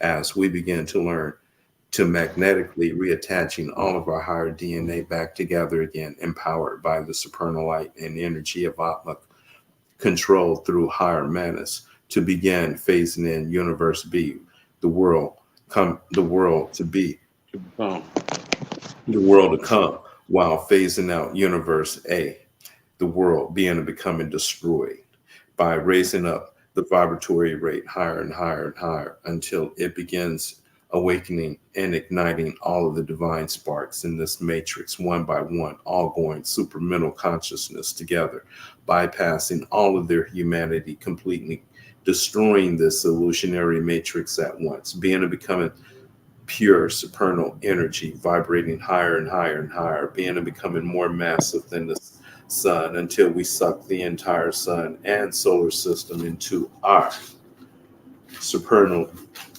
as we begin to learn to magnetically reattaching all of our higher DNA back together again, empowered by the supernal light and energy of Atma, controlled through higher manas, to begin phasing in universe B, the world the world to be, Um, the world to come, while phasing out universe A, the world being and becoming destroyed, by raising up the vibratory rate higher and higher and higher until it begins awakening and igniting all of the divine sparks in this matrix one by one, all going supramental consciousness together, bypassing all of their humanity completely, destroying this illusionary matrix at once, being and becoming pure supernal energy, vibrating higher and higher and higher, being and becoming more massive than the sun until we suck the entire sun and solar system into our supernal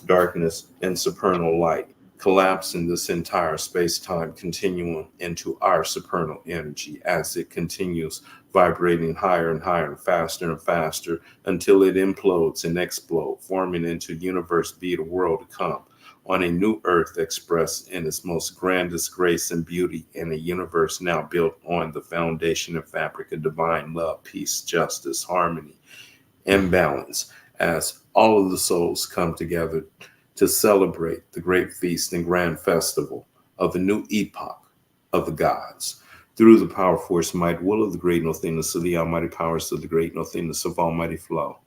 darkness and supernal light, collapsing this entire space-time continuum into our supernal energy as it continues vibrating higher and faster until it implodes and explodes, forming into universe be the world to come, on a new earth expressed in its most grandest grace and beauty, in a universe now built on the foundation and fabric of divine love, peace, justice, harmony, and balance, as all of the souls come together to celebrate the great feast and grand festival of the new epoch of the gods. Through the power, force, might, will of the great nothingness of the almighty powers of the great nothingness of almighty flow.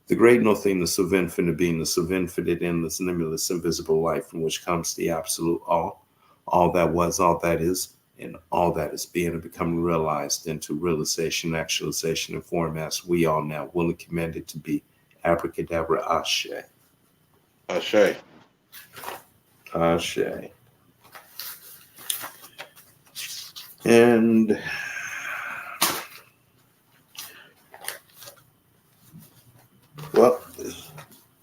The great nothingness of infinite beingness, of infinite, endless, limitless, invisible life, from which comes the absolute all that was, all that is, and all that is being and becoming realized into realization, actualization, and form as we all now willing commanded to be. Abracadabra, Ashe. Ashe. Ashe. And well,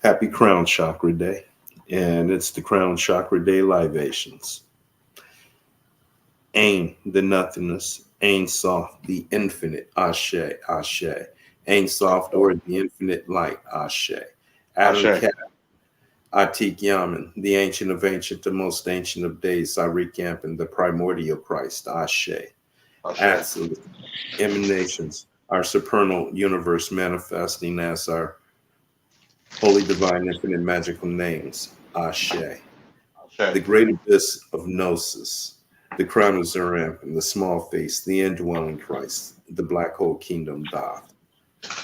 happy Crown Chakra Day. And it's the Crown Chakra Day libations. Ain, the nothingness. Ain soft, the infinite. Ashe, Ashe. Ain soft, or the infinite light. Ashe. Adam Ashe. Cat, Atik Yaman, the ancient of ancient, the most ancient of days. Arik Yampin, the primordial Christ. Ashe. Ashe. Absolute emanations, our supernal universe manifesting as our holy, divine, infinite, magical names. Ashe. The Ashe. great abyss of Gnosis, the crown of Zeramp, and the small face, the indwelling Christ, the black hole kingdom Doth.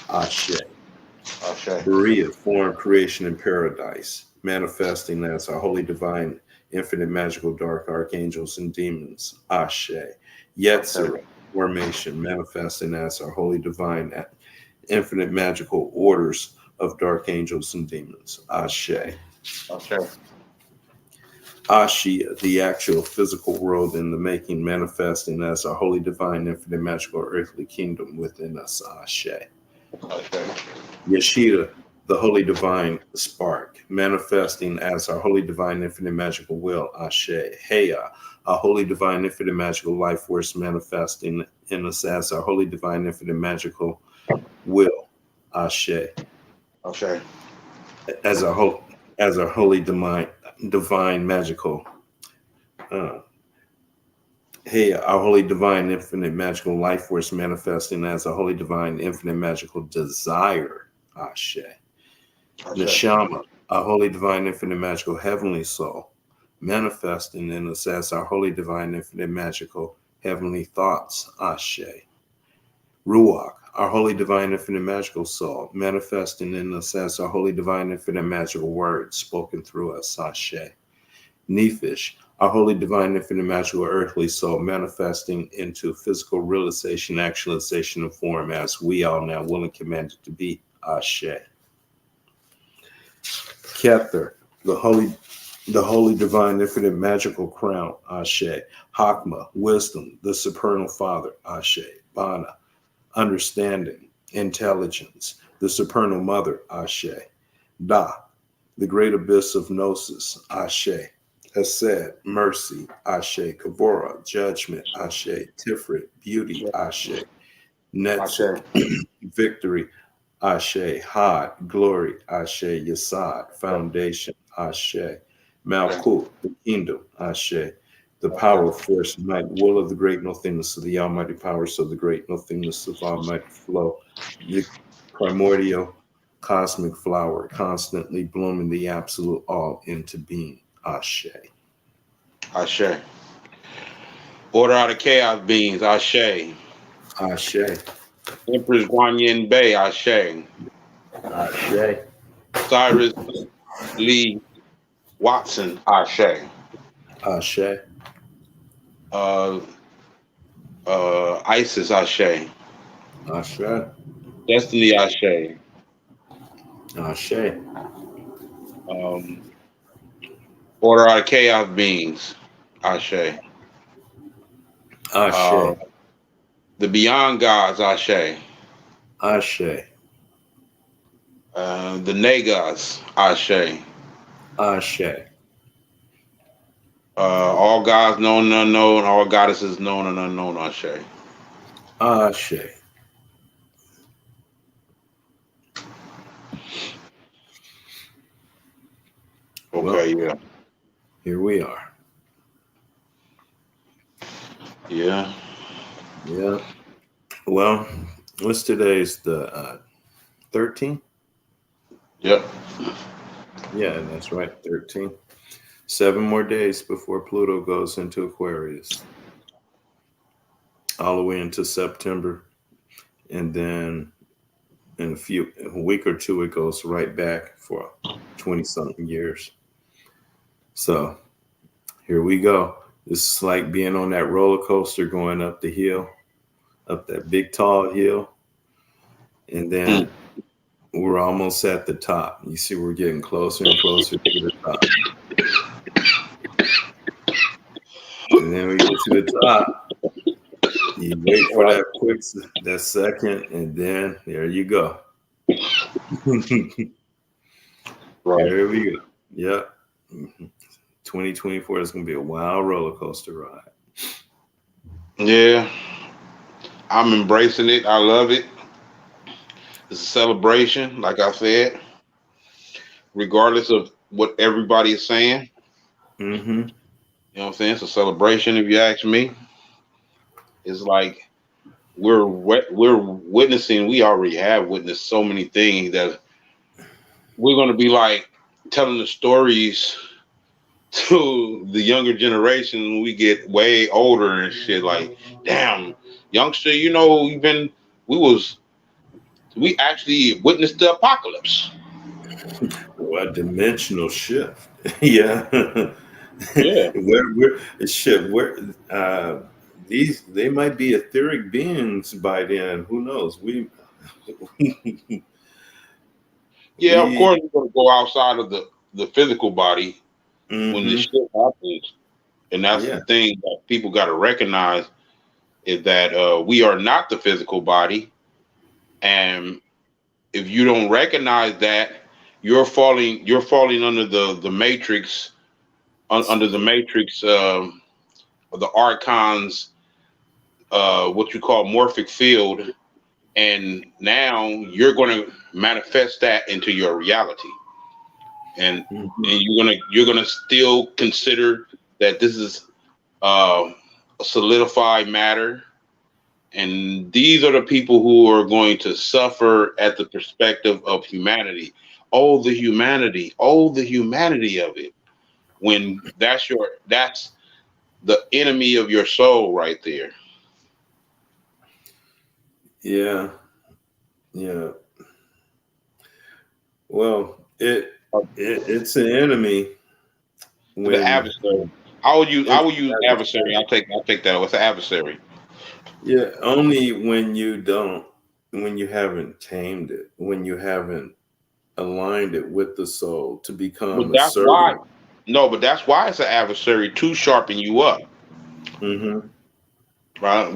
Ashe. Ashe. Berea, form, creation, and paradise, manifesting as our holy, divine, infinite, magical, dark archangels and demons. Ashe. Ashe. Yetzirah, formation, manifesting as our holy, divine, infinite, magical orders of dark angels and demons. Ashe. Ashe. Ashia, the actual physical world in the making, manifesting as our holy, divine, infinite, magical, earthly kingdom within us. Ashe. Ashe. Yeshida, the holy, divine spark, manifesting as our holy, divine, infinite, magical will. Ashe. Heya, our holy, divine, infinite, magical life force, manifesting in us as our holy, divine, infinite, magical will. Ashe. Ashe. As our holy, divine, magical. Uh, Hey, our holy, divine, infinite, magical life force manifesting as a holy, divine, infinite, magical desire. Ashe. Ashe. Neshama, our holy, divine, infinite, magical heavenly soul, manifesting in us as our holy, divine, infinite, magical heavenly thoughts. Ashe. Ruach, our holy, divine, infinite, magical soul, manifesting in us as our holy, divine, infinite, magical words spoken through us. Ashe. Nephish, our holy, divine, infinite, magical, earthly soul, manifesting into physical realization, actualization, and form as we all now willing commanded to be. Ashe. Kether, the holy, divine, infinite, magical crown. Ashe. Hakma, wisdom, the supernal Father. Ashe. Bana, understanding, intelligence, the supernal Mother. Ashe. Da, the great abyss of Gnosis. Ashe. Hesed, mercy, Ashe, Kavora, judgment, Ashe, Tiferet, beauty, Ashe, Ashe. Netzer, victory, Ashe, Had, glory, Ashe, Yasad, foundation, Ashe, Malkut, the kingdom, Ashe, the power, force, might, will of the great nothingness of the almighty powers of the great nothingness of almighty flow, the primordial cosmic flower, constantly blooming the absolute all into being, Ashe, Ashe. Order out of chaos beings, Ashe. Ashe, Empress Guanyin Bay, Ashe. Ashe, Cyrus Lee Watson, Ashe. Ashe, Uh, Isis, Ashe. Ashe, Destiny, Ashe. Ashe, Um, Order out of chaos beings, Ashe. Uh, Ashe, the Beyond Gods, Ashe. Ashe, The Nagas, Ashe. Ashe, All gods known and unknown, all goddesses known and unknown, Ashe. Ashe. Well, Okay, yeah. here we are. Yeah. Yeah. Well, what's today's the 13th? Yep. Yeah, that's right, 13. 7 more days before Pluto goes into Aquarius, all the way into September, and then in a week or two, it goes right back for 20 something years. So here we go. It's like being on that roller coaster going up the hill, up that big tall hill, and Mm. then we're almost at the top. You see, we're getting closer and closer to the top. And then we get to the top. You wait for Right. that second, and then there you go. Right. Here we go. Yep. 2024 is going to be a wild roller coaster ride. Yeah. I'm embracing it. I love it. It's a celebration, like I said, regardless of what everybody is saying. Mm-hmm. You know what I'm saying? It's a celebration, if you ask me. It's like we're witnessing. We already have witnessed so many things that we're gonna be like telling the stories to the younger generation when we get way older and shit. Like, damn, youngster, we was we actually witnessed the apocalypse. What dimensional shift? Yeah. Yeah. Shit, these they might be etheric beings by then. Who knows? Yeah, of We course we're gonna go outside of the physical body when this hmm shit happens. And that's the yeah. thing that people gotta recognize is that we are not the physical body. And if you don't recognize that, you're falling under the matrix under the matrix of the archons what you call morphic field, and now you're going to manifest that into your reality, and Mhm. you're gonna still consider that this is uh, a solidified matter, and these are the people who are going to suffer at the perspective of humanity. Oh, the humanity of it, when that's the enemy of your soul right there. Yeah. Yeah. Well, it's an enemy The when adversary. I will use adversary. it's I'll take that. What's the adversary? yeah, only when you haven't tamed it, when you haven't aligned it with the soul to But become a that's why. servant. No, but that's why it's an adversary to sharpen you up, Mm-hmm. right?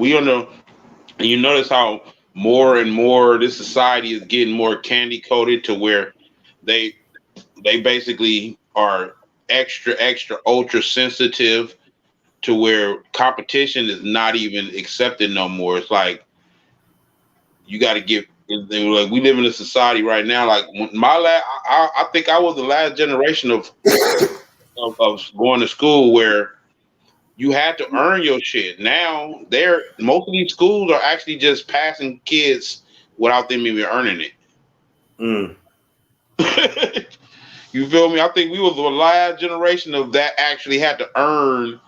And you notice how more and more this society is getting more candy coated to where they they basically are extra ultra sensitive to where competition is not even accepted no more. It's like you got to Like we live in a society right now. Like I think I was the last generation of going to school where you had to earn your shit. Now, most of these schools are actually just passing kids without them even earning Mm. it. You feel me? I think we was the last generation of that actually had to earn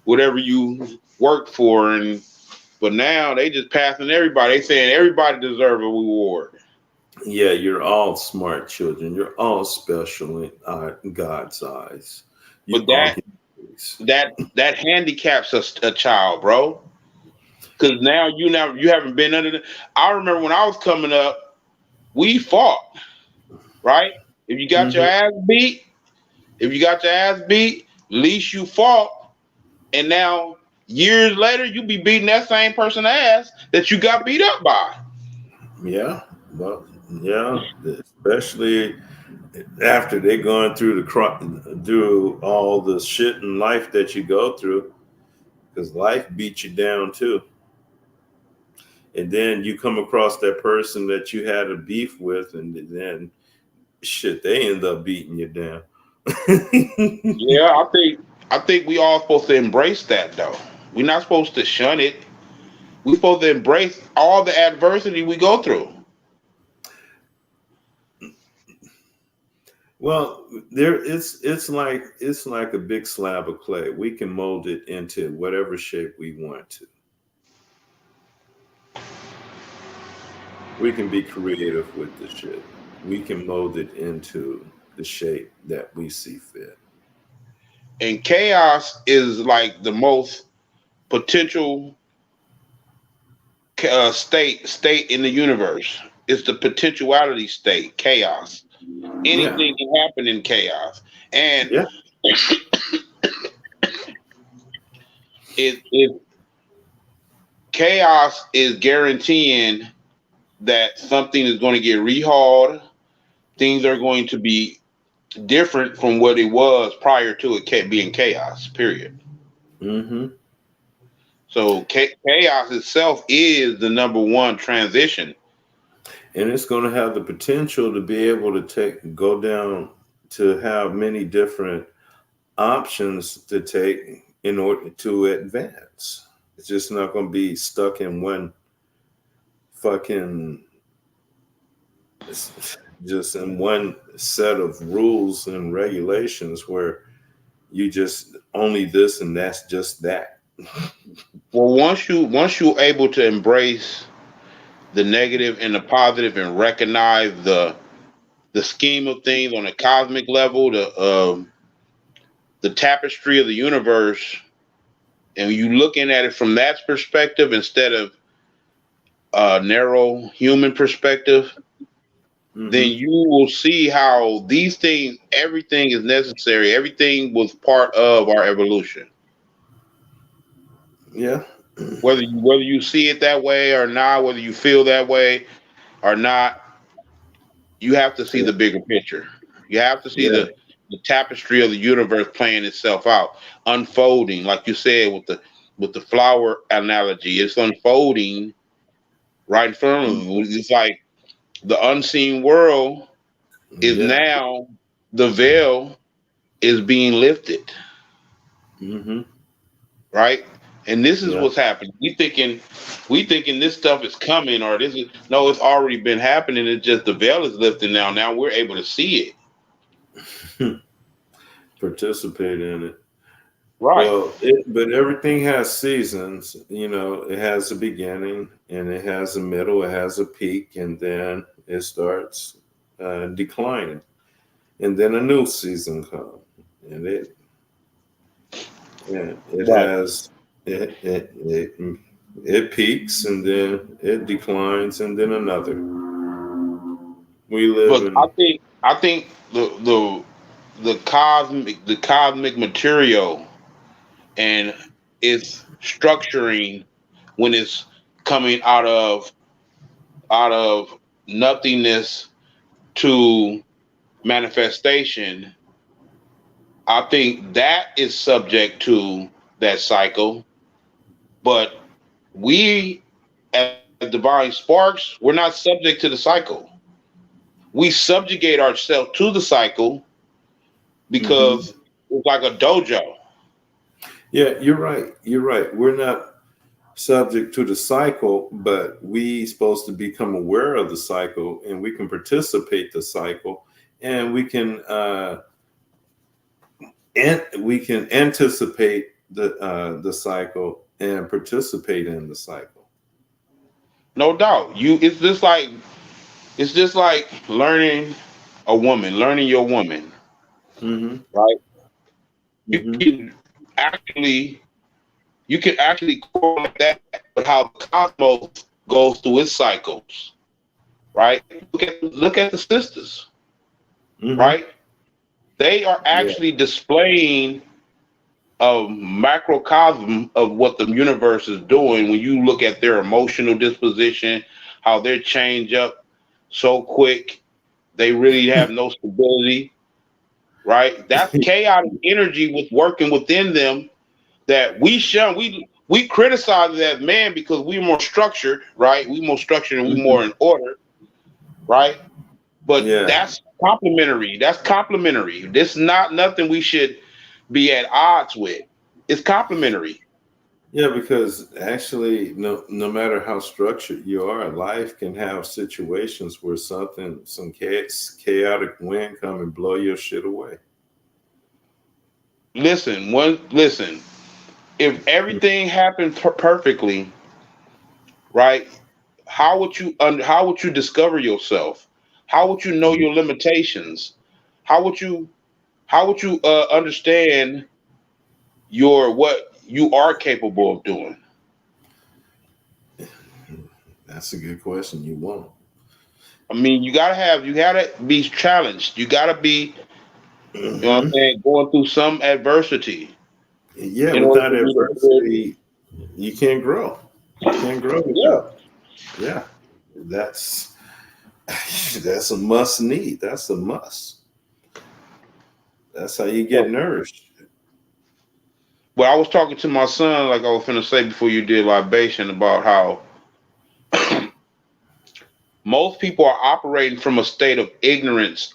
whatever you worked for, and but now they just passing everybody. They saying everybody deserve a reward. Yeah, you're all smart children. You're all special in God's eyes. You But all get this. that handicaps a child, bro. Because now you haven't been under the. I remember when I was coming up, we fought, right? If you got your Hmm. ass beat, if you got your ass beat, at least you fought. And now years later, you be beating that same person ass that you got beat up by. Yeah, well, yeah, especially after they're going through do all the shit in life that you go through, because life beats you down too. And then you come across that person that you had a beef with, and then shit, they end up beating you down. Yeah, I think we all supposed to embrace that though. We're not supposed to shun it. We're supposed to embrace all the adversity we go through. Well, it's like a big slab of clay. We can mold it into whatever shape we want to. We can be creative with the shit. We can mold it into the shape that we see fit. And chaos is like the most potential state in the universe. It's the potentiality state, chaos. Yeah, Anything can happen in chaos, and yeah, it chaos is guaranteeing that something is going to get rehauled. Things are going to be different from what it was prior to it being chaos. Period. hmm So chaos itself is the number one transition. and it's going to have the potential to be able to go down to have many different options to take in order to advance. It's just not going to be stuck in one fucking just in one set of rules and regulations where you just only this and that's just that. Well, once you're able to embrace the negative and the positive and recognize the scheme of things on a cosmic level, the tapestry of the universe, and you looking at it from that perspective instead of a narrow human perspective, then Hmm. you will see how these things, everything is necessary. Everything was part of our evolution. Yeah. Whether you see it that way or not, whether you feel that way or not, you have to see Yeah. the bigger picture. You have to see Yeah. the tapestry of the universe playing itself out, unfolding, like you said with the flower analogy. It's unfolding right in front of them. It's like the unseen world is Yeah. now the veil is being lifted, Hmm. right? And this is Yeah. what's happening. We thinking this stuff is coming, or this is no, it's already been happening. It's just the veil is lifted now. Now we're able to see it. Participate in it. Right. Well, but everything has seasons. You know, it has a beginning and it has a middle, it has a peak, and then it starts declining. And then a new season comes. And it Right. has, it peaks and then it declines and then another. We live But I in, think I think the cosmic material and its structuring when it's coming out of nothingness to manifestation, I think that is subject to that cycle. But we as divine sparks, we're not subject to the cycle. We subjugate ourselves to the cycle Hmm. because it's like a dojo. Yeah, you're right. You're right. We're not subject to the cycle, but we supposed to become aware of the cycle, and we can participate the cycle, and we can anticipate the cycle and participate in the cycle. No doubt. It's just like learning a woman, learning your woman, Hmm. right? You Hmm. can actually you can actually correlate that with how the cosmos goes through its cycles, right? Look at the sisters, Hmm. right? They are Yeah. actually displaying a macrocosm of what the universe is doing when you look at their emotional disposition, how they change up so quick. They really have no stability, right? That's chaotic energy with working within them that we shun. We criticize that man because we're more structured, right? We more structured and we more Mhm. in order, right? But Yeah. that's complementary. That's complementary. This is not nothing we should be at odds with. It's complementary. Yeah, because actually, no matter how structured you are, life can have situations where some chaotic wind come and blow your shit away. Listen. If everything happened perfectly, right? How would you discover yourself? How would you know your limitations? How would you understand your what you are capable of doing? That's a good question. You won't. I mean, you gotta be challenged. You gotta be, you know what I'm Hmm. saying, going through some adversity Yeah, in order without for you to do it. adversity, you can't grow. You can't grow Yeah. without. Yeah, that's that's a must need. That's a must. That's how you get nourished. But I was talking to my son, like I was finna say before you did libation, about how most people are operating from a state of ignorance,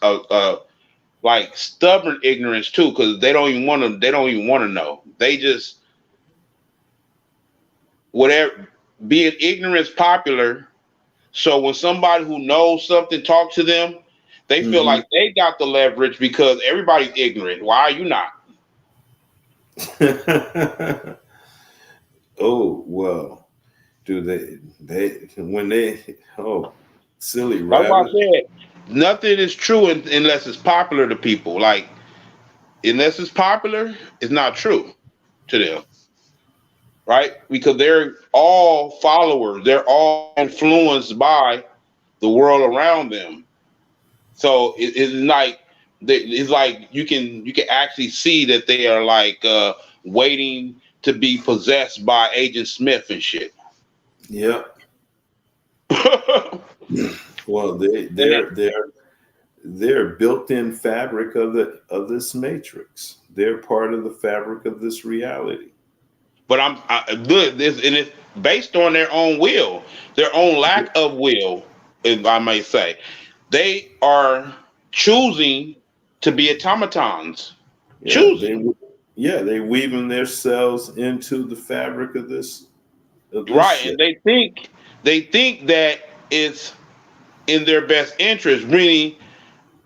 like stubborn ignorance too, because they don't even want to. They don't even want to know. They just whatever. Being ignorance popular. So when somebody who knows something talks to them, they feel Hmm. like they got the leverage because everybody's ignorant. Why are you not? Oh well, do they when they silly That's why I rabbit. said nothing is true unless it's popular to people. Like unless it's popular, it's not true to them, right? Because they're all followers. They're all influenced by the world around them. So it's like you can actually see that they are like waiting to be possessed by Agent Smith and shit. Yep. Well, And that, they're built-in fabric of this matrix. They're part of the fabric of this reality. but good. This and it's based on their own will, their own lack of will, if I may say. They are choosing to be automatons. Yeah, Choosing. they weaving themselves into the fabric of this Right. shit. And they think that it's in their best interest, meaning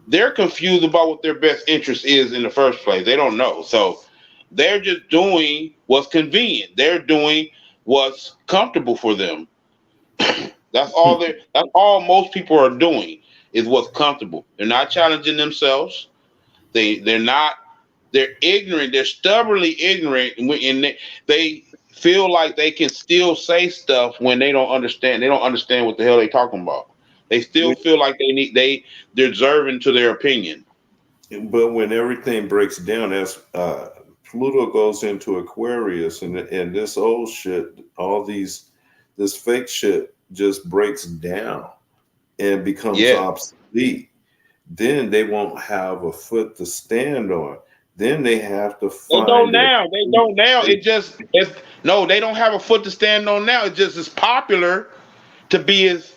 they're confused about what their best interest is in the first place. They don't know. So they're just doing what's convenient. They're doing what's comfortable for them. That's all most people are doing is what's comfortable. They're not challenging themselves. They're not they're ignorant. They're stubbornly ignorant, and they feel like they can still say stuff when they don't understand. They don't understand what the hell they're talking about. They still When- feel like they're deserving to their opinion. but when everything breaks down, as Pluto goes into Aquarius, and this old shit, this fake shit just breaks down and becomes Yeah, obsolete, then they won't have a foot to stand on. Then they have to they don't find their. now. They don't now. It's no. They don't have a foot to stand on now. It's just it's popular to be as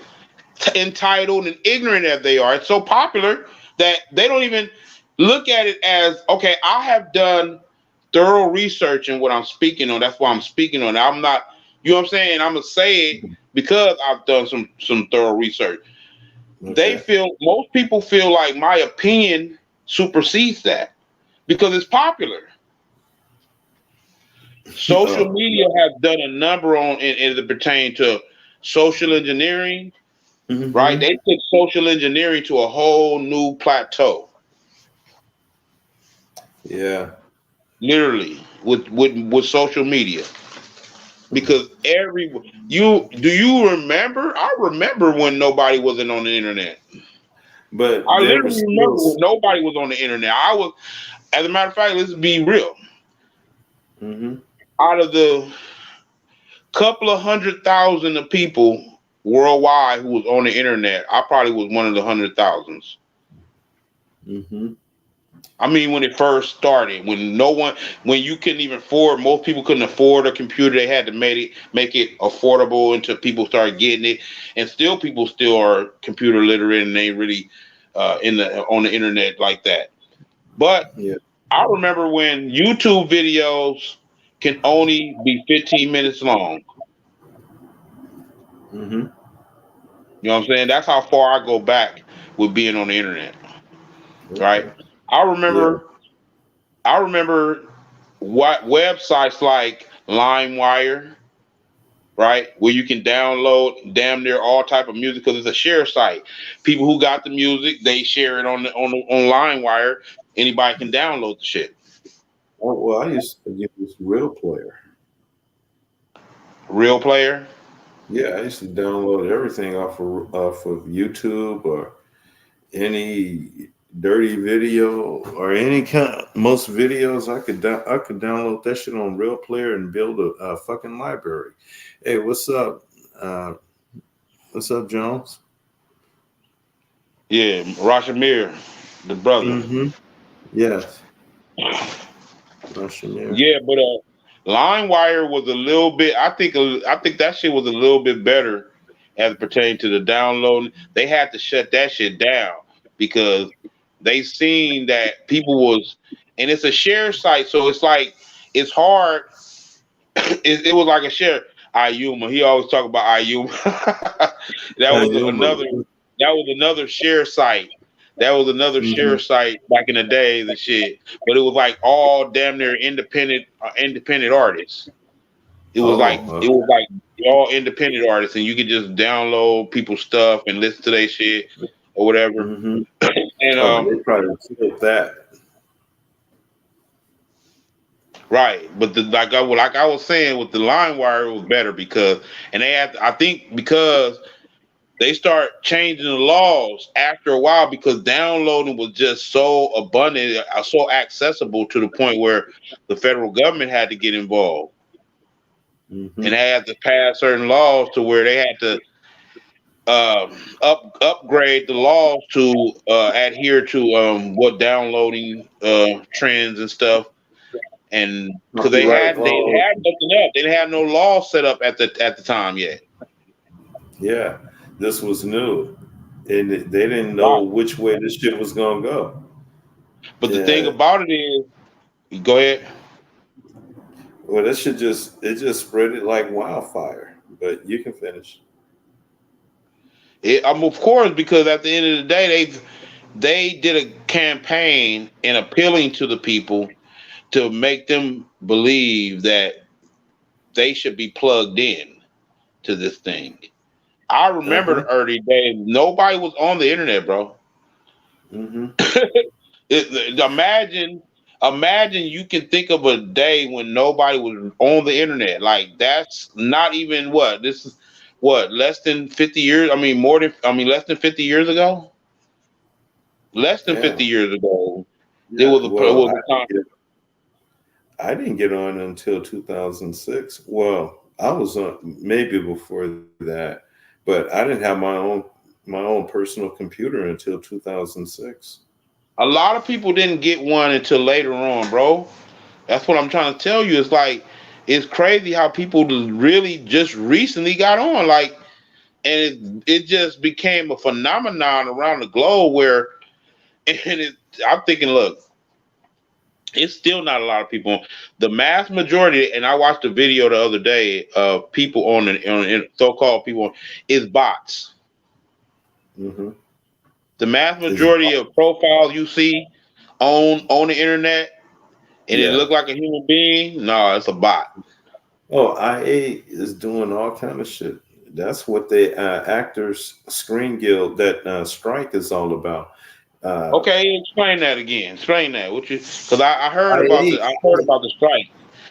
entitled and ignorant as they are. It's so popular that they don't even look at it as, okay, I have done thorough research in what I'm speaking on. That's why I'm speaking on it. I'm not, you know what I'm saying? I'm gonna say it because I've done some thorough research. They Okay. feel, most people feel like my opinion supersedes that because it's popular. Social Oh. media has done a number on as it pertains to social engineering, right? Mm-hmm. They took social engineering to a whole new plateau, Yeah. literally, with social media. Because you remember? I remember when nobody wasn't on the internet. But I there was literally still. remember when nobody was on the internet. I was, as a matter of fact, let's be real. Mm-hmm. Out of the couple of 100,000 of people worldwide who was on the internet, I probably was one of the 100,000s. Mm-hmm. I mean, when it first started, when you couldn't even afford, most people couldn't afford a computer. They had to make it affordable until people started getting it, and still people still are computer literate and they really on the internet like that. But Yeah. I remember when YouTube videos can only be 15 minutes long. Mm-hmm. You know what I'm saying? That's how far I go back with being on the internet, right? Okay. I Yeah. remember I remember what websites like LimeWire, right, where you can download damn near all type of music because it's a share site. People who got the music, they share it on LimeWire. Anybody can download the shit. Oh, well, I used to use Real Player. Real player, Yeah, I used to download everything off of YouTube or any dirty video or any kind. Most videos I could download that shit on Real Player and build a fucking library. Hey, what's up? Uh, what's up, Jones? yeah, Rashomir, the brother. Mm-hmm. Yes, Russia. Yeah, but LimeWire was a little bit. I think that shit was a little bit better as it pertained to the downloading. They had to shut that shit down because they seen that people was, and it's a share site, so it's like it's hard. It was like a share. Ayuma, he always talk about Ayuma. that was Humor. another. That was another share site. That was another Mm-hmm. share site back in the days and shit. But it was like all damn near independent artists. Oh, It okay. was like all independent artists, and you could just download people's stuff and listen to their shit or whatever. Mm-hmm. And Oh, they probably killed that. right, but like I was saying with the LimeWire, it was better because, and they had, I think because they start changing the laws after a while because downloading was just so abundant, so accessible to the point where the federal government had to get involved Mm-hmm. and they had to pass certain laws to where they had to upgrade the laws to adhere to what downloading trends and stuff. And because Copyright they law. had nothing up, they didn't have no law set up at the time yet. Yeah, this was new, and they didn't know Right. which way this shit was gonna go. But the thing Yeah, about it is, go ahead. well, that shit just spread it like wildfire. But you can finish. Of course, because at the end of the day, they did a campaign in appealing to the people to make them believe that they should be plugged in to this thing. I Uh remember huh. the early days. Nobody was on the internet, bro. Mm-hmm. Imagine you can think of a day when nobody was on the internet. Like that's not even what this is. What, less than 50 years? I mean, less than 50 years ago. Less than Yeah. 50 years ago, there Yeah. was it Well, was a time. I didn't get on until 2006. Well, I was on maybe before that, but I didn't have my own personal computer until 2006. A lot of people didn't get one until later on, bro. That's what I'm trying to tell you. It's like it's crazy how people really just recently got on. Like it just became a phenomenon around the globe where, I'm thinking, look, it's still not a lot of people. The mass majority, and I watched a video the other day of people on so-called people, is bots. Mm-hmm. The mass It's, majority of profiles you see on the internet, and it yeah. look like a human being. No, it's a bot. Oh, IA is doing all kind of shit. That's what the Actors Screen Guild, that strike is all about. Uh, Okay, explain that again. Explain that. What you? Because I heard about IA, the strike.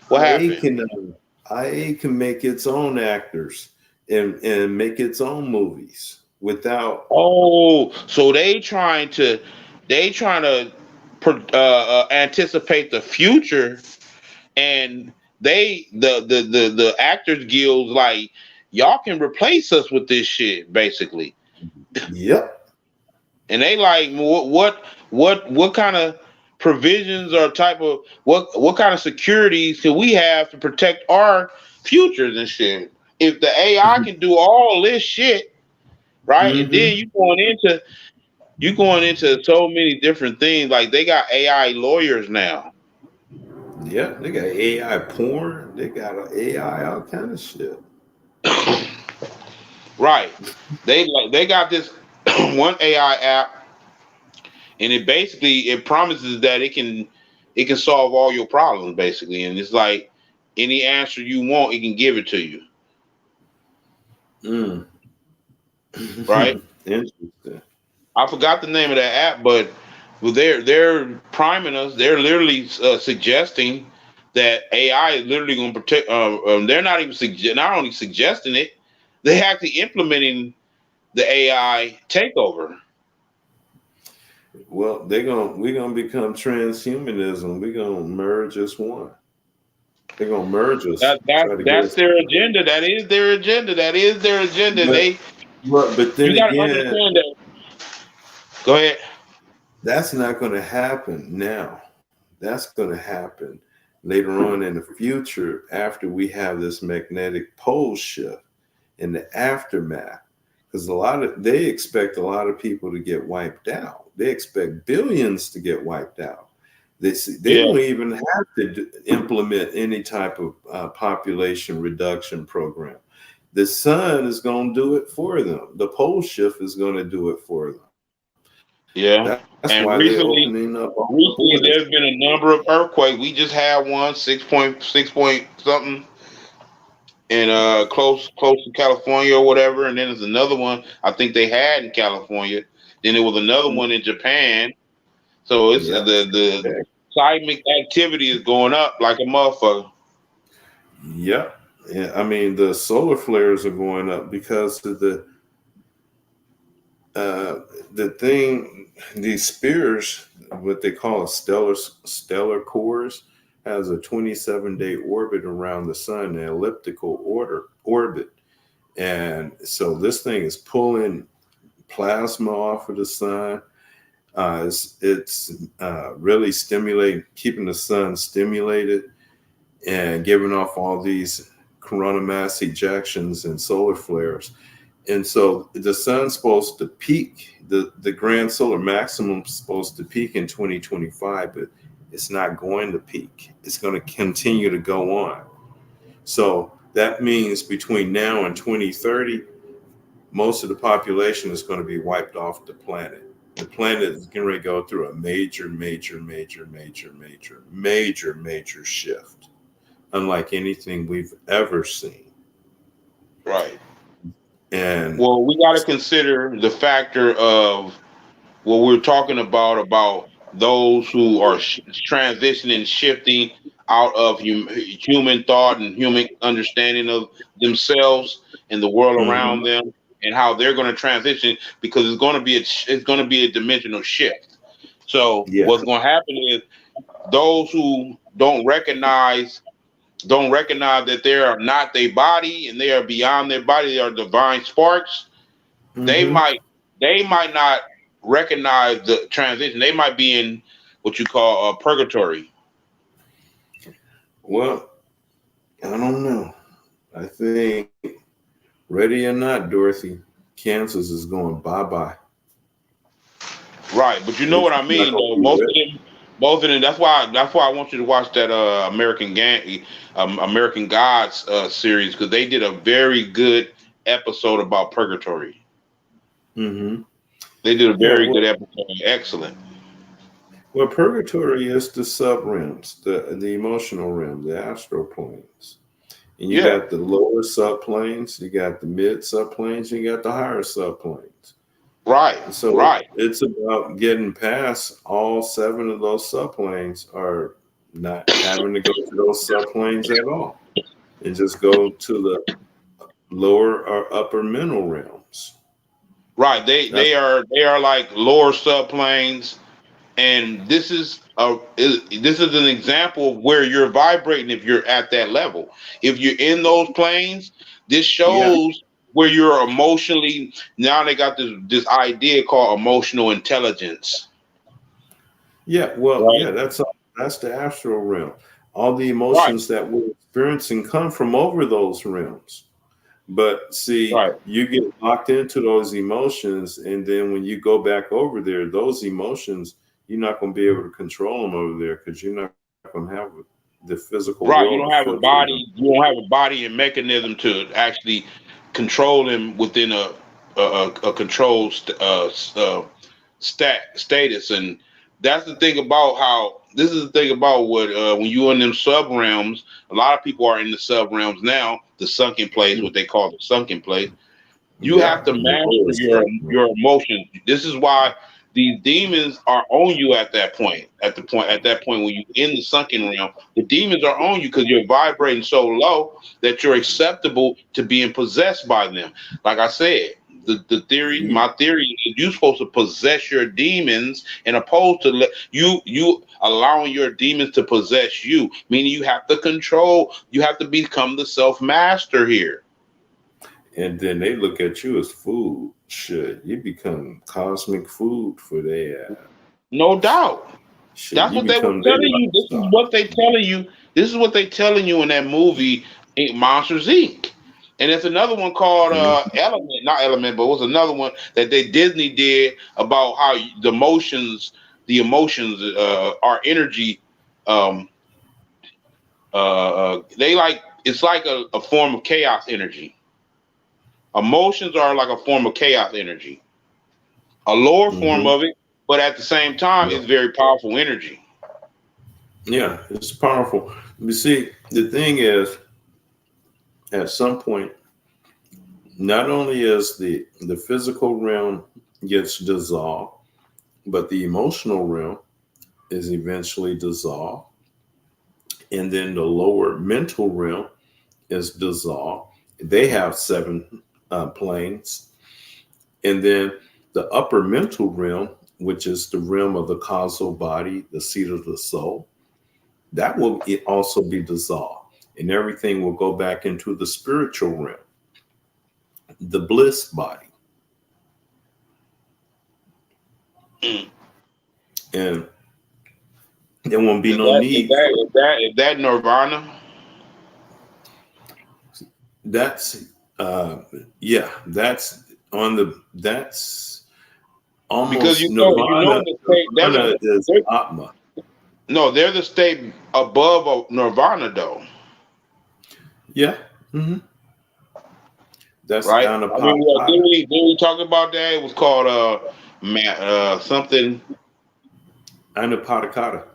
What IA happened? can IA can make its own actors and make its own movies without. Oh, so they trying to anticipate the future, and the actors guilds like, y'all can replace us with this shit basically, Yep. and they like, what kind of provisions or type of what kind of securities can we have to protect our futures and shit if the AI can do all this shit, right? And Mm-hmm. then you going into so many different things. Like they got AI lawyers now. Yeah, they got AI porn. They got AI all kind of shit. Right. They got this one AI app, and it promises that it can solve all your problems basically, and it's like any answer you want, it can give it to you. Mm. Right. Interesting. I forgot the name of that app, but well, they're priming us. They're literally suggesting that AI is literally going to protect. They're not even not only suggesting it, they're actually implementing the AI takeover. Well, we're gonna become transhumanism. We're gonna merge as one. They're gonna merge us, That that try to get that's us. their agenda. That is their agenda. That is their agenda. But but then You got to again, understand that. Go ahead. that's not going to happen now. That's going to happen later on in the future after we have this magnetic pole shift in the aftermath. Because they expect a lot of people to get wiped out. They expect billions to get wiped out. They Yeah, don't even have to implement any type of population reduction program. The sun is going to do it for them. The pole shift is going to do it for them. That's yeah. why they're And opening up all the borders. recently, there's been a number of earthquakes. We just had one, 6 point something, in close to California or whatever, and then there's another one I think they had in California. Then there was another one in Japan. So it's Yeah. the seismic activity is going up like a motherfucker. Yep. Yeah. I mean, the solar flares are going up because of uh, the thing. These spheres, what they call a stellar cores, has a 27-day orbit around the sun, an elliptical orbit, and so this thing is pulling plasma off of the sun. It's really stimulating, keeping the sun stimulated and giving off all these corona mass ejections and solar flares. And so the sun's supposed to peak, the grand solar maximum is supposed to peak in 2025, but it's not going to peak. It's going to continue to go on. So that means between now and 2030, most of the population is going to be wiped off the planet. The planet is going to go through a major shift, unlike anything we've ever seen. Right. And Well, we got to consider the factor of what we're talking about those who are transitioning, shifting out of human thought and human understanding of themselves and the world mhm, around them, and how they're going to transition, because it's going to be a dimensional shift. So yeah, what's going to happen is those who don't recognize that they are not their body and they are beyond their body, they are divine sparks. they hmm might they might not recognize the transition. They might be in what you call purgatory. well, I don't know. I think Ready or not, Dorothy, Kansas is going bye-bye. Right, but you know what It's I not mean, going to though. be ready. Both of them. That's why I want you to watch that American Gods series, because they did a very good episode about purgatory. Mm-hmm. They did a Yeah, very good episode. Excellent. well, purgatory is the sub realms, the emotional realm, the astral planes. And you Yeah. got the lower subplanes, you got the mid subplanes, you got the higher subplanes. Right. And so Right. it's about getting past all seven of those subplanes, or not having to go to those subplanes at all, and just go to the lower or upper mental realms. Right. They That's they are they are like lower subplanes, and this is an example of where you're vibrating if you're at that level. If you're in those planes, this yeah, shows where you're emotionally. Now they got this idea called emotional intelligence. yeah. Well, Right. yeah, that's the astral realm. All the Right. emotions that we're experiencing come from over those realms. But see, Right. you get locked into those emotions, and then when you go back over there, those emotions, you're not going to be able to control them over there because you're not going to have the physical world Right. to You don't have a filter them. body. You don't have a body and mechanism to actually control him within a controlled status. And that's the thing about how this is the thing about what when you in them sub realms. A lot of people are in the sub realms now. The sunken place, what they call the sunken place. You have Yeah, to and the master lowest stuff. your emotions. This is why these demons are on you at that point. At that point when you in the sunken realm, the demons are on you because you're vibrating so low that you're acceptable to being possessed by them. Like I said, my theory is you're supposed to possess your demons, and opposed to you allowing your demons to possess you. Meaning you have to control. You have to become the self master here. And then they look at you as food. Shit, you become cosmic food for their No doubt. shit. That's You what they were become their telling you. This is livestock. what they telling you. This is what they telling you in that movie, Monsters Inc. And it's another one called Mhm. Element, not Element, but it was another one that they Disney did about how the emotions, our energy, um, they like it's like a form of chaos energy. Emotions are like a form of chaos energy, a lower form Mhm. of it, but at the same time, Yeah. it's very powerful energy. Yeah, it's powerful. You see, the thing is, at some point, not only is the physical realm gets dissolved, but the emotional realm is eventually dissolved, and then the lower mental realm is dissolved. They have seven planes, and then the upper mental realm, which is the realm of the causal body, the seat of the soul, that will also be dissolved, and everything will go back into the spiritual realm, the bliss body. Mm. And there won't be Is no that is need that for is that is that Nirvana? that's yeah, that's on the that's Because almost you know nirvana. the state Nirvana is they're atma. no, they're the state above of Nirvana though, Yeah. Hmm. That's right? I mean, anapatada. did we talk about that? It was called something Anapatada.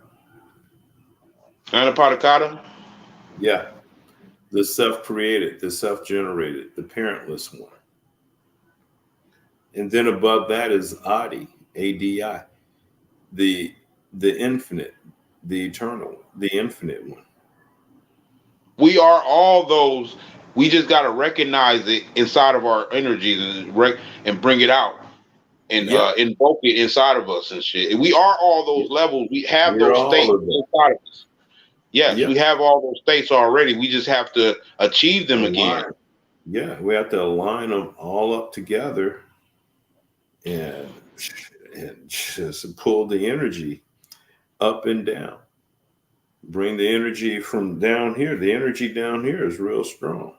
Anapadakata. Yeah, the self-created, the self-generated, the parentless one. And then above that is adi, adi, the the infinite, the eternal, the infinite one. We are all those. We just got to recognize it inside of our energies and bring it out and Yeah, invoke it inside of us and shit. We are all yeah, those levels. We have we're those all states of that. inside of us. Yes, we Yeah, have all those states already. We just have to achieve them again. align. Yeah, we have to align them all up together and and just pull the energy up and down. Bring the energy from down here. The energy down here is real strong.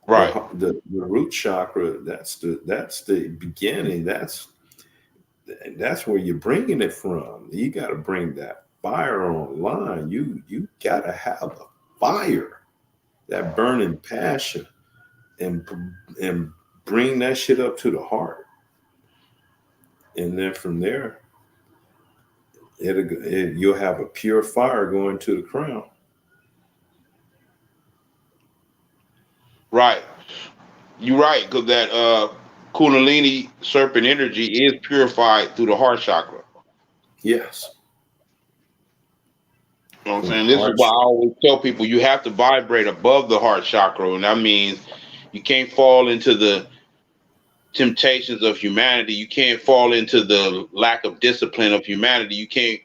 Right. The root chakra, that's the beginning. That's where you're bringing it from. You got to bring that fire online. You got to have a fire, that burning passion, and and bring that shit up to the heart, and then from there, you'll have a pure fire going to the crown. Right. You're right, because that Kundalini serpent energy is purified through the heart chakra. Yes, You know what I'm from the saying? This is heart. why I always tell people you have to vibrate above the heart chakra, and that means you can't fall into the temptations of humanity. You can't fall into the lack of discipline of humanity. You can't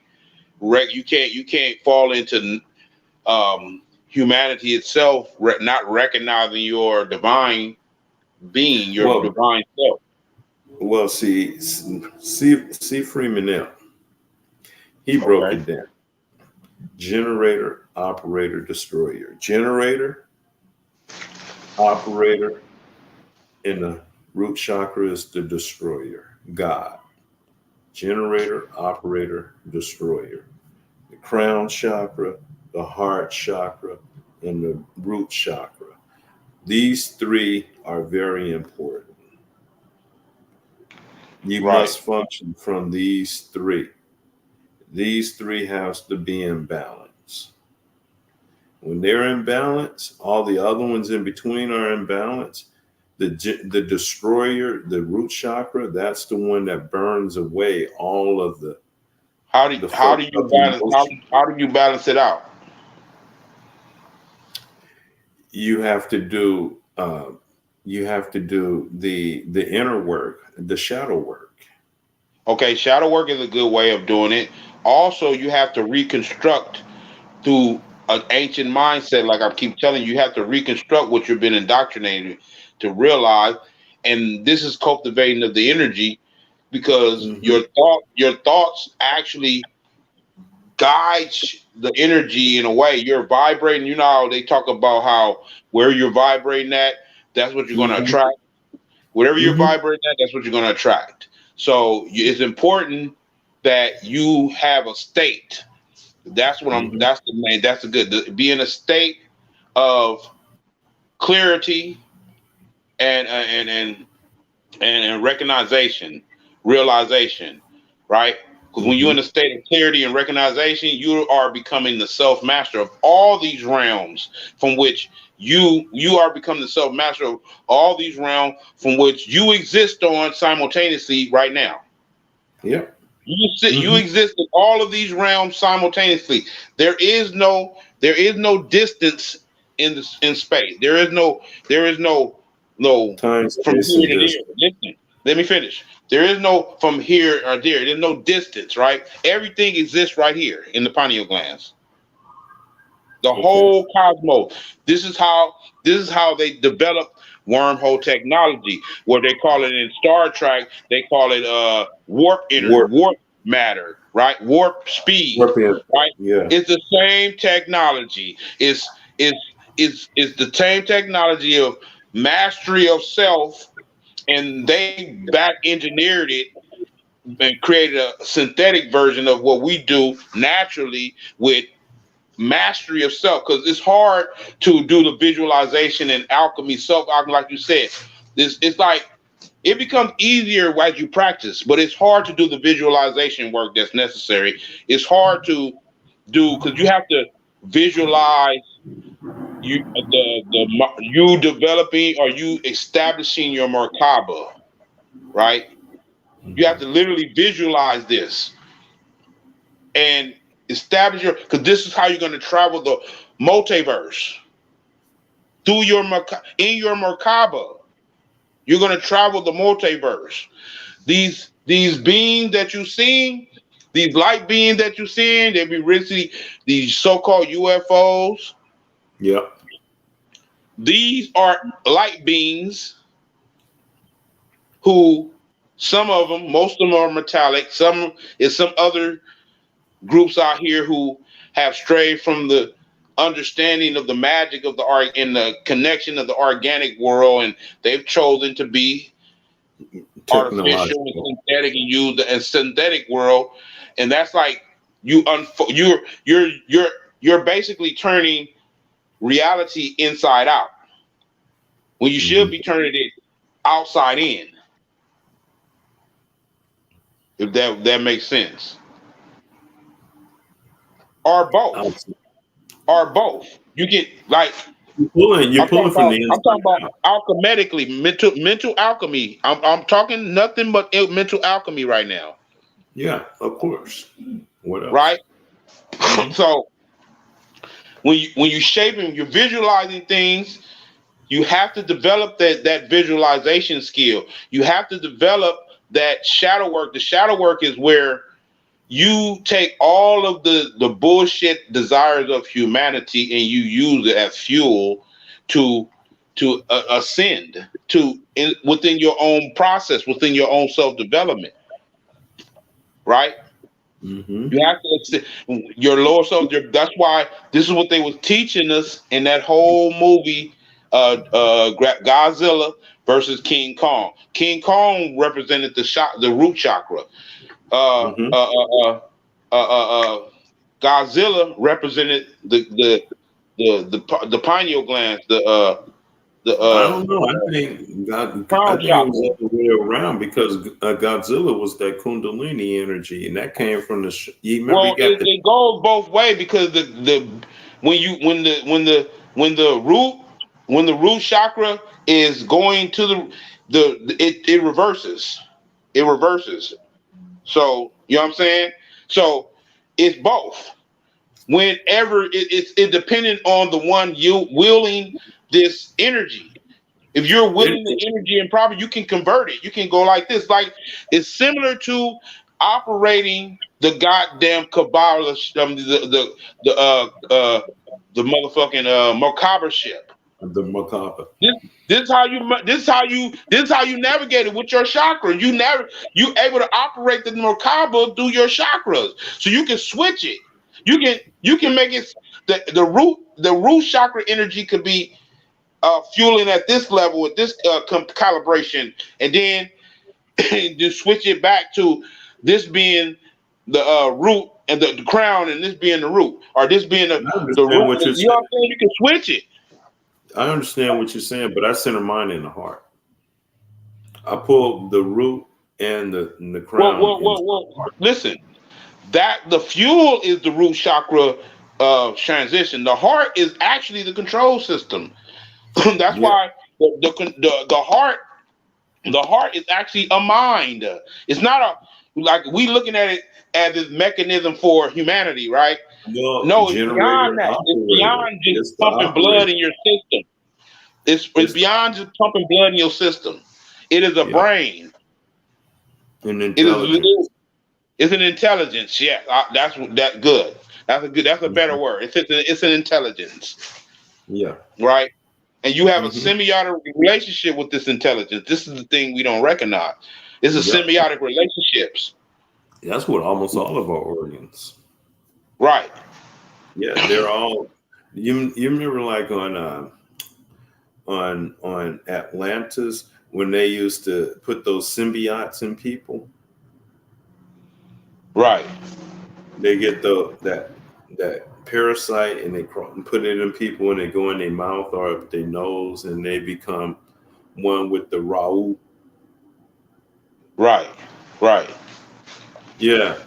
fall into humanity itself, not recognizing your divine being, your Well, divine self. see Freeman now. He broke Okay. it down. Generator, operator, destroyer. Generator, operator, in the root chakra is the destroyer, God. Generator, operator, destroyer. The crown chakra, the heart chakra, and the root chakra. These three are very important. You Right. must function from these three. These three have to be in balance. When they're in balance, all the other ones in between are in balance. The destroyer, the root chakra, that's the one that burns away all of How do the how fucked do you up balance emotion. how do you balance it out? You have to do the inner work, the shadow work. Okay, shadow work is a good way of doing it. Also, you have to reconstruct through an ancient mindset, like I keep telling you, you have to reconstruct what you've been indoctrinated to realize. And this is cultivating of the energy because Hmm. your thoughts actually guides the energy in a way. You're vibrating. You know how they talk about how where you're vibrating at, that's what you're going to Hmm. attract. Whatever you're Hmm. vibrating at, that's what you're going to attract. So it's important that you have a state. That's what I'm. Hmm. That's the main. That's the good. Be in a state of clarity and and recognition, realization, right? Because when you're in Hmm. a state of clarity and recognition, you are becoming the self master of all these realms from which you are becoming the self master of all these realms from which you exist on simultaneously right now. Yep. You Hmm. exist in all of these realms simultaneously. There is no distance in space. There is no Time, from space, here and to distance. there. Listen, let me finish. There is no from here or there. There's no distance, right? Everything exists right here in the pineal glands. The Okay. whole cosmos. This is how they developed wormhole technology. What they call it in Star Trek, they call it Warp. warp matter, right? Warp speed, Warp in. right? Yeah. It's the same technology. It's the same technology of mastery of self, and they back engineered it and created a synthetic version of what we do naturally with mastery of self, because it's hard to do the visualization and alchemy, self alchemy, like you said. It's like it becomes easier as you practice, but it's hard to do the visualization work that's necessary. It's hard to do because you have to visualize you developing or you establishing your merkaba, right? You have to literally visualize this and establish your, because this is how you're going to travel the multiverse through in your Merkaba. You're going to travel the multiverse. These beings that you see, these light beings that you seeing, they be really these so-called UFOs. Yep. These are light beings who some of them, most of them are metallic. Some is some other groups out here who have strayed from understanding of the magic of the art and the connection of the organic world, and they've chosen to be artificial and Technological. synthetic and use the synthetic world, and that's like you're basically turning reality inside out when you should be Mm-hmm. turning it outside in. If that makes sense, or both, Outside. or both. You get like You're pulling from the I'm talking inside about out. alchemically, mental alchemy. I'm talking nothing but mental alchemy right now, Yeah, of course. What else? right? Hmm. So when you shaping, you're visualizing things. You have to develop that visualization skill. You have to develop that shadow work. The shadow work is where you take all of the bullshit desires of humanity and you use it as fuel to ascend within your own process, within your own self development, right? Hmm. You have to your lower self. That's why this is what they was teaching us in that whole movie, Godzilla versus King Kong. King Kong represented the root chakra. Uh, uh, Hmm. uh, uh, Godzilla represented the pineal glands, the I don't know. I crown think it was chakra. the other way around because Godzilla was that Kundalini energy, and that came from the. You remember he Well, got the. it goes both way because the when you when the root when the root chakra is going to it reverses. It reverses. So you know what I'm saying? So it's both. Whenever it's dependent on the one you willing this energy. If you're It, willing the energy and proper, you can convert it. You can go like this. Like it's similar to operating the goddamn Kabbalah, the motherfucking Merkaba ship. the macabre. This this is how you navigate it with your chakras. You able to operate the Merkaba through your chakras, so you can switch it. You can make it the root chakra energy could be fueling at this level at this calibration, and then just switch it back to this being the root and the crown, and this being the root, or this being I the understand root. what you're You know what saying. I'm saying? You can switch it. I understand what you're saying, but I center mine in the heart. I pull the root and the Well, crown well, into well, the well. heart. Listen, that the fuel is the root chakra transition. The heart is actually the control system. That's Yeah. why the heart is actually a mind. It's not like we looking at it as this mechanism for humanity, right? Well, No, it's beyond generator, that. It's operator. beyond just It's the pumping blood operator. in your system. It's It's the beyond just pumping blood in your system. It is a yeah, brain. and It is intelligence. it's an intelligence. Yeah, that's good. That's a better Mhm. word. It's an intelligence, Yeah. right? And you have a Hmm. symbiotic relationship with this intelligence. This is the thing we don't recognize. It's a Yeah. symbiotic relationships, That's what almost all of our organs. right? Yeah, they're all. You remember like on Atlantis when they used to put those symbiotes in people. Right. They get that parasite and they put it in people and they go in their mouth or their nose and they become one with the Raul. Right. Right. Yeah.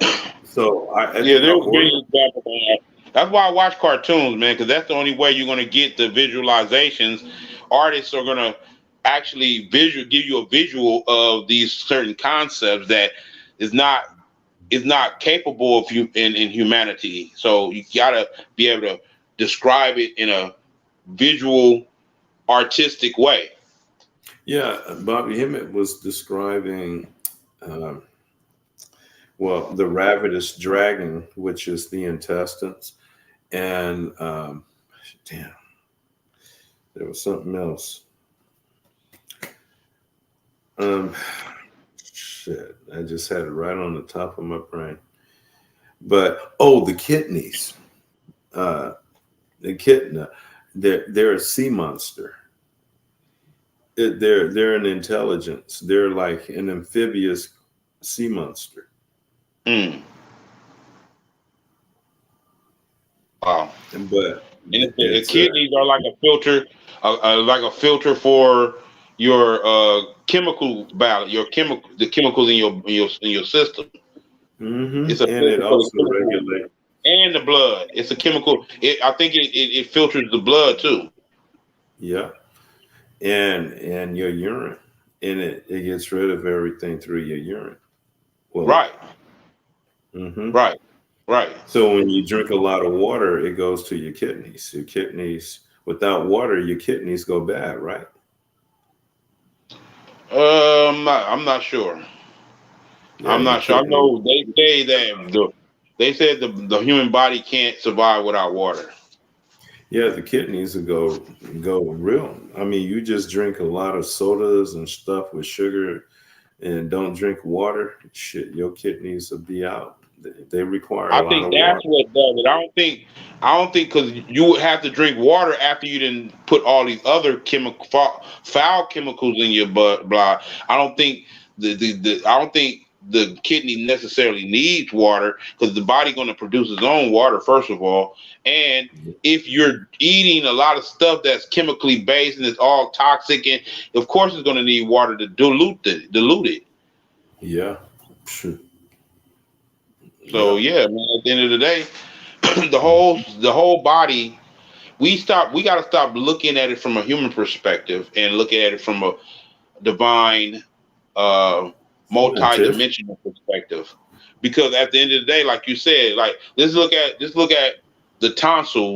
So I Yeah, think our there's many organ. examples of that. That's why I watch cartoons, man, because that's the only way you're gonna get the visualizations. Artists are gonna actually give you a visual of these certain concepts that is not capable of you in humanity. So you gotta be able to describe it in a visual, artistic way. Yeah, Bobby Hemmett was describing, um, well, the ravenous dragon, which is the intestines, and damn, there was something else. Um, shit, I just had it right on the top of my brain. But oh, the kidneys. Uh, echidna. They're a sea monster. They're an intelligence. They're like an amphibious sea monster. Mm. Wow. But And it's kidneys are like a filter for your chemical balance, the chemicals in your system. It's a and it filter for the also chemicals regulates. and the blood. It's a chemical. I think it filters the blood too. Yeah, and your urine, and it gets rid of everything through your urine. Well, Right, hmm right, right. so when you drink a lot of water, it goes to your kidneys. Your kidneys, without water, your kidneys go bad, right? I'm not sure. Yeah, I'm your not sure. I kidney. know they say that they said the human body can't survive without water. Yeah, the kidneys will go real. I mean, you just drink a lot of sodas and stuff with sugar, and don't drink water. Shit, your kidneys will be out. They require I a lot think of that's water. what does it. I don't think because you would have to drink water after you didn't put all these other foul chemicals in your blood. I don't think I don't think the kidney necessarily needs water because the body going to produce its own water first of all. And if you're eating a lot of stuff that's chemically based and it's all toxic, and of course it's going to need water to dilute it. Yeah, sure. So Yeah. yeah, man. At the end of the day, the whole body we got to stop looking at it from a human perspective and looking at it from a divine Scientific. multi-dimensional perspective, because at the end of the day, like you said, like let's look at the tonsil,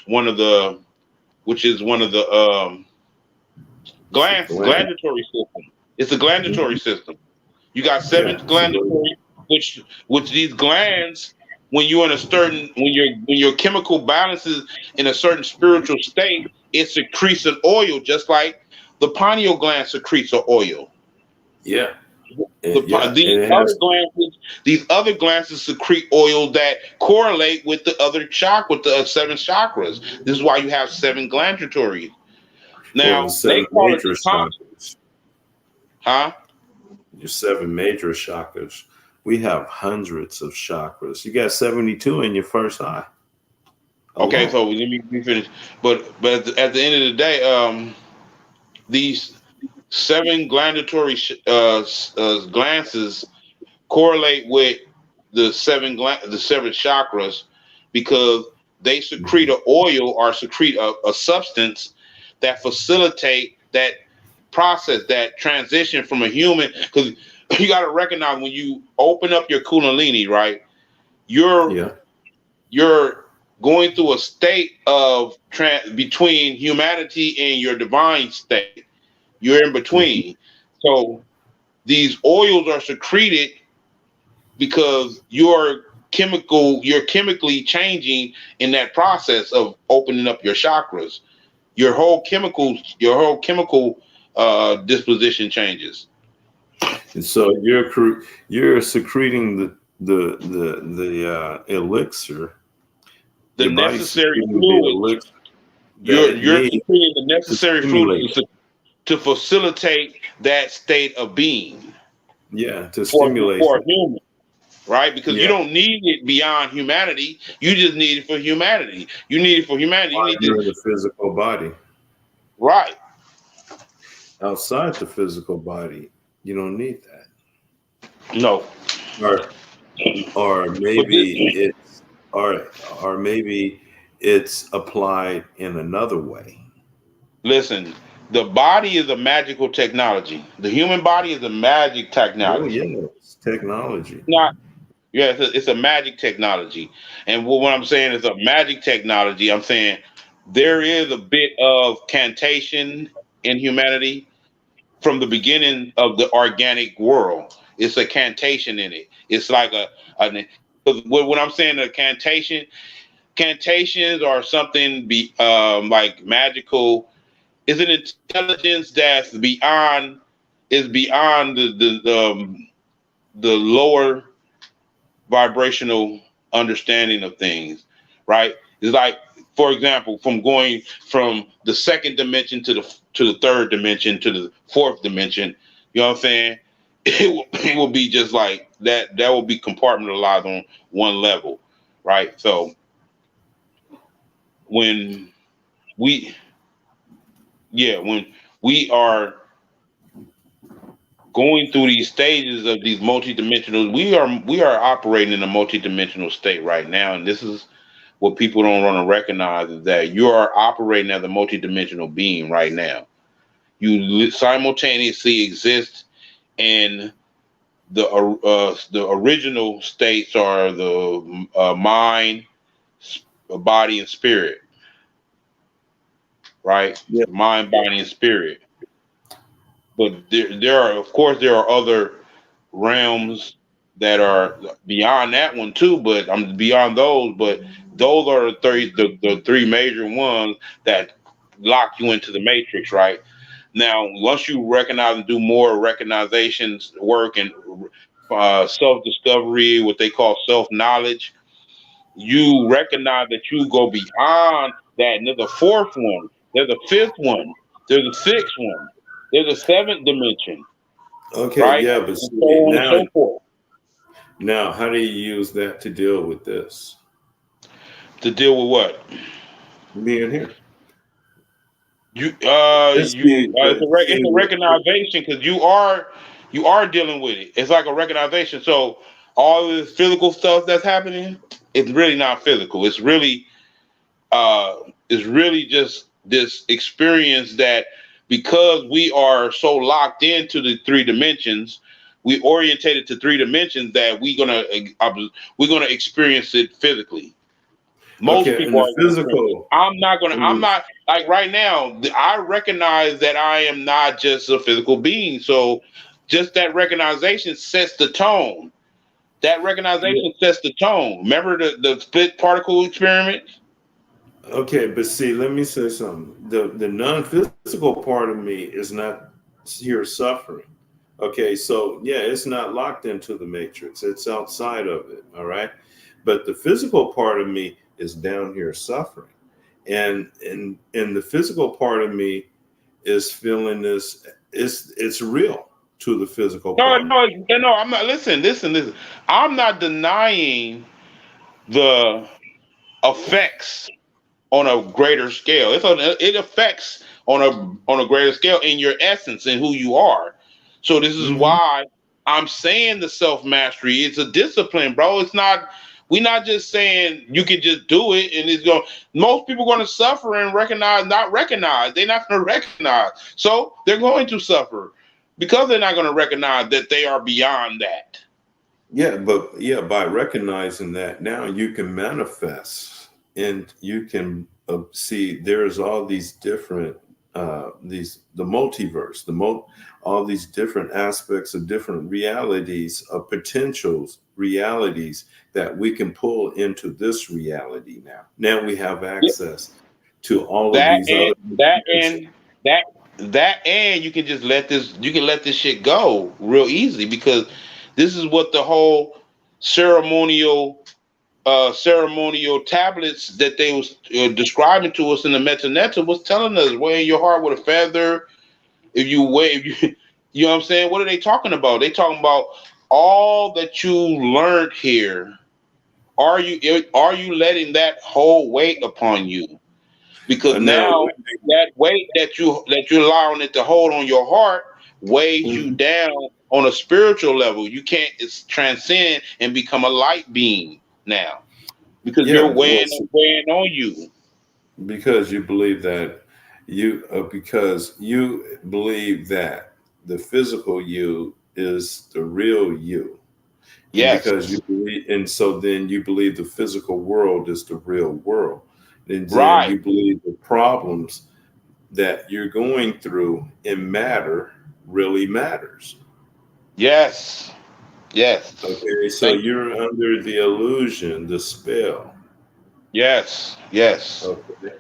one of the one of the It's a gland. glandatory system. It's a glandatory Mhm. system. You got seven Yeah. glandatory, which these glands, when your chemical balance is in a certain spiritual state, it secretes an oil, just like the pineal gland secretes an oil. Yeah. Yeah. These And it other has. glands secrete oil that correlate with the other with the seven chakras. This is why you have seven glandatories. Well, the Now they seven call it major the tonsil, chakras. huh? Your seven major chakras. We have hundreds of chakras. You got 72 in your first eye Okay, alone. so let me finish. But at the end of the day, these seven glandatory glances correlate with the seven chakras because they secrete Mhm. an oil or secrete a substance that facilitate that process, that transition from a human. Because you got to recognize when you open up your kundalini, right? You're Yeah. you're going through a state of between humanity and your divine state. You're in Mhm. between. So these oils are secreted because you're chemically changing in that process of opening up your chakras. Your whole chemical disposition changes. And so you're secreting the elixir. The Your body's necessary secreting the fluids elixir that you're it you're needs secreting the to necessary stimulate. fluids to facilitate that state of being Yeah, to for stimulate. for a human, right? Because you Yeah, don't need it beyond humanity. You just need it for humanity. You need it for humanity. You while need to you're in the physical body. right. Outside the physical body, you don't need that. No, Or or but maybe it's or maybe it's applied in another way. listen. The body is a magical technology. The human body is a magic Oh technology. yes, technology. Not yeah, it's a magic technology. And what I'm saying is a magic technology. I'm saying there is a bit of cantation in humanity from the beginning of the organic world. It's a cantation in it. It's like a 'cause what I'm saying, a cantations are something like magical. Is an intelligence that's beyond the lower vibrational understanding of things, right? It's like, for example, from going from the second dimension to the third dimension to the fourth dimension. You know what I'm saying? It will be just like that. That will be compartmentalized on one level, right? So when we, yeah, when we are going through these stages of these multidimensional, we are operating in a multidimensional state right now, and this is what people don't want to recognize is that you are operating as a multidimensional being right now. You simultaneously exist in the original states are the mind, body, and spirit, right? Yeah. Mind, body, and spirit. But there are, of course, there are other realms that are beyond that one too. But I'm beyond those. But those are the three major ones that lock you into the matrix, right? Now, once you recognize and do more recognizations work and self discovery, what they call self knowledge, you recognize that you go beyond that. And there's a fourth one, there's a fifth one, there's a sixth one, there's a seventh dimension, Okay, right? yeah, but And so see, on and so forth. now, how do you use that to deal with this? To deal with what? Being here. Let's see, It's a recognition because you are dealing with it. It's like a recognition. So all this physical stuff that's happening, it's really not physical. Uh it's really just this experience that because we are so locked into the three dimensions, we orientated to three dimensions that we're gonna experience it physically. Most okay, and people the are going to experience it. physical, I'm and not like right now. I recognize that I am not just a physical being. So just that recognition sets the tone. That the, recognition sets the tone. Remember the split particle experiment? okay, but see, let me say something. The non-physical part of me is not here suffering. Okay, so yeah, it's not locked into the matrix. It's outside of it. All right. But the physical part of me is down here suffering. And the physical part of me is feeling this, it's real to the physical No, part of no, me. no. I'm not. Listen. I'm not denying the effects on a greater scale. It affects on a greater scale in your essence and who you are. So this is Hmm. why I'm saying the self mastery. It's a discipline, bro. It's not. We're not just saying you can just do it and it's going. Most people are going to suffer and not recognize. They're not going to recognize. So they're going to suffer because they're not going to recognize that they are beyond that. Yeah, but yeah, by recognizing that now you can manifest and you can see there's all these different the multiverse, all these different aspects of different realities of potentials realities that we can pull into this reality now. Now we have access to all of That these and other that dimensions. and that that and you can let this shit go real easy because this is what the whole ceremonial ceremonial tablets that they was describing to us in the metanetta was telling us wearing your heart with a feather. If you wear, if you you know what I'm saying, what are they talking about? They talking about all that you learned here. Are you letting that whole weight upon you? Because Now, now that weight that you're allowing it to hold on your heart weighs you mhm, down on a spiritual level. You can't it's transcend and become a light being now because yeah, you're well, weighing on you. because you believe that because you believe that the physical you is the real you, and because you Yes, believe, and so then you believe the physical world is the real world, and then right. you believe the problems that you're going through in matter really matters. Yes, yes. Okay, so Thank you. you're under the illusion, the spell. Yes, yes. Okay,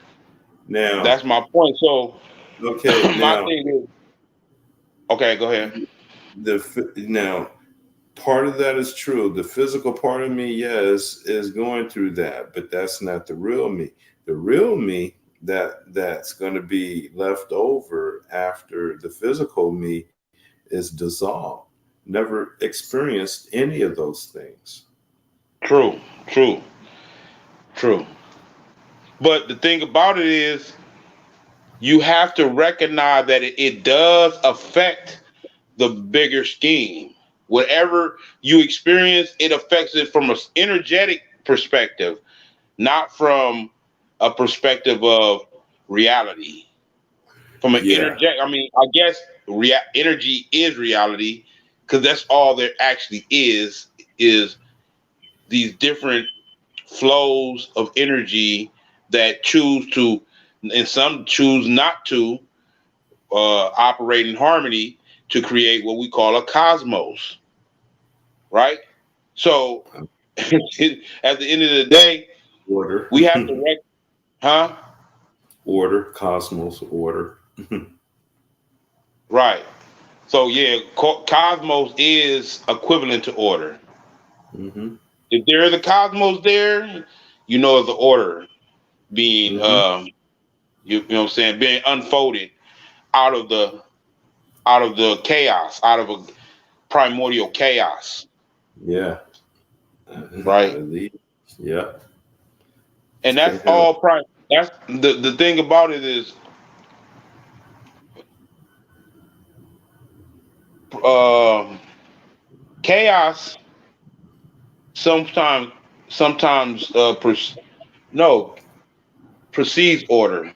now, That's my point. So okay, my now thing is, okay, go ahead. now Part of that is true. The physical part of me, yes, is going through that, but that's not the real me. The real me that's going to be left over after the physical me is dissolved. Never experienced any of those things. True, true, true. But the thing about it is, you have to recognize that it does affect the bigger scheme. Whatever you experience, it affects it from an energetic perspective, not from a perspective of reality. From an Yeah, energetic, I mean, I guess energy is reality because that's all there actually is these different flows of energy that choose to, and some choose not to operate in harmony to create what we call a cosmos, right? So at the end of the day, order, we have to huh? order, cosmos, order. Right. So yeah, cosmos is equivalent to order. Hmm. If there is a cosmos there, you know, it's the order being Hmm. you know what I'm saying, being unfolded out of the chaos, out of a primordial chaos, Yeah. right? Indeed. Yeah. And that's Can't help. all prime. That's the thing about it is uh, chaos sometimes sometimes no precedes order.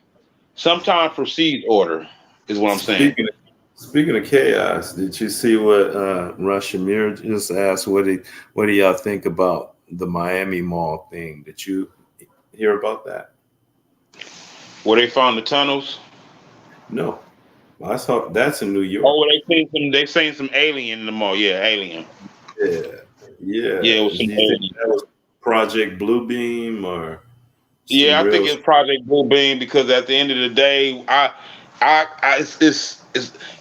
Sometimes precedes order is what I'm saying. Speaking of, speaking of chaos, did you see what Rashamir just asked? What do y'all think about the Miami Mall thing? Did you hear about that? Where they found the tunnels. No. I saw that's in New Oh, York. they seen some alien in the mall. Yeah, alien. Yeah. Yeah. Yeah, it was Do some you think alien. that was Project Bluebeam or some Yeah, I think real? it's Project Blue Beam because at the end of the day, it's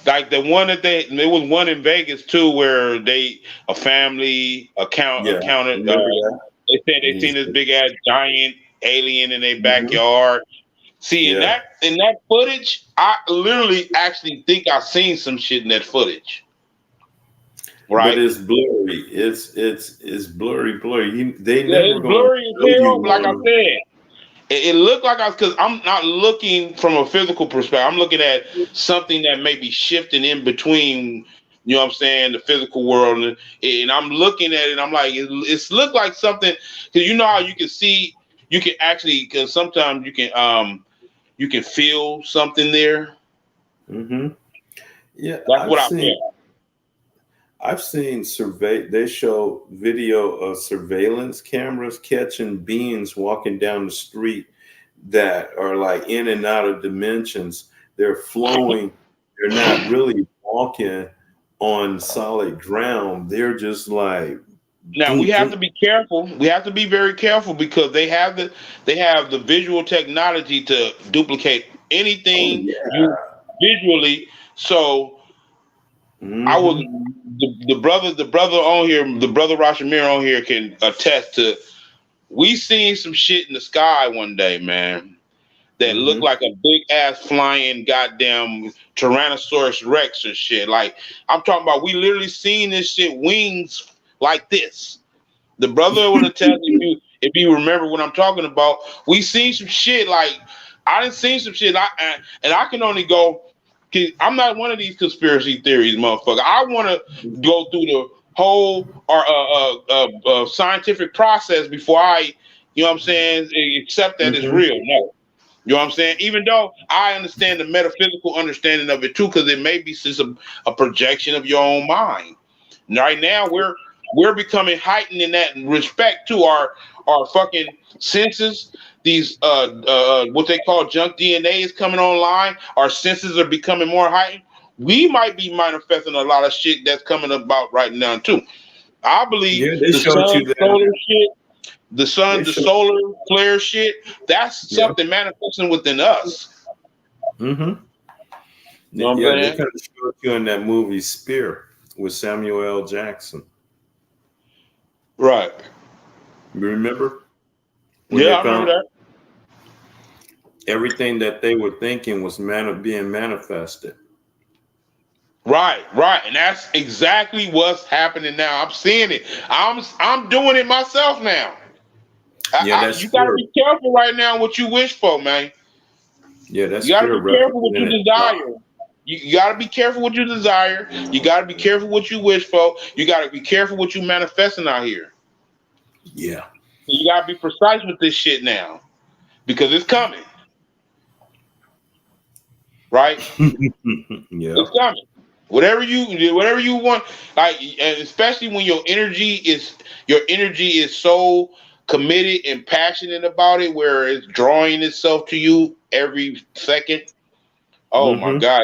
like the one that there was one in Vegas too where a family Yeah. accounted. Remember that? They said they He's seen this big ass giant alien in their Mhm. backyard. See, in Yeah. that footage, I literally actually think I seen some shit in that footage. But Right? it's blurry. It's blurry. They Yeah, never it's gonna blurry as show hell. you Like I on. said. It looked like I was because I'm not looking from a physical perspective. I'm looking at something that may be shifting in between, you know what I'm saying, the physical world. And I'm looking at it, I'm like, it's looked like something because you know how you can see, you can actually, because sometimes you can feel something there. Hmm. Yeah, That's what I feel. I've seen survey. They show video of surveillance cameras catching beings walking down the street that are like in and out of dimensions. They're flowing. They're not really walking on solid ground. They're just like Now we boom, have boom. to be careful. We have to be very careful because they have the visual technology to duplicate Oh anything yeah. you visually. So I was Hmm. the brother on here, the brother Rashamir on here can attest to. We seen some shit in the sky one day, man, that looked Hmm. like a big ass flying goddamn Tyrannosaurus Rex or shit. Like I'm talking about, we literally seen this shit wings like this. The brother would attest if you remember what I'm talking about. We seen some shit like I didn't see some shit. And I can only go. I'm not one of these conspiracy theories, motherfucker. I want to go through the whole scientific process before I, you know what I'm saying, accept that it's Hmm. real. No, you know what I'm saying? Even though I understand the metaphysical understanding of it too, because it may be just a projection of your own mind. Right now, we're becoming heightened in that respect to our fucking senses. These what they call junk DNA is coming online. Our senses are becoming more heightened. We might be manifesting a lot of shit that's coming about right now too. I believe Yeah, they the showed sun you that. solar shit, They the showed. solar flare shit, that's Yeah. something manifesting within us. Hmm. You know what I'm Yeah, they saying? kind of showed you in that movie Spear with Samuel L. Jackson. Right. Remember when Yeah, they I remember found that. everything that they were thinking was being manifested? Right, right, and that's exactly what's happening now. I'm seeing it. I'm doing it myself now. Yeah, that's You got to fear. be careful right now what you wish for, man. Yeah, that's You got to fear be careful what you represented. desire. You got to be careful what you desire. You got to be careful what you wish for. You got to be careful what you manifesting out here. Yeah. You got to be precise with this shit now because it's coming. Right? Yeah. It's coming. Whatever you want, like, and especially when your energy is so committed and passionate about it, where it's drawing itself to you every second. Oh my Hmm. God,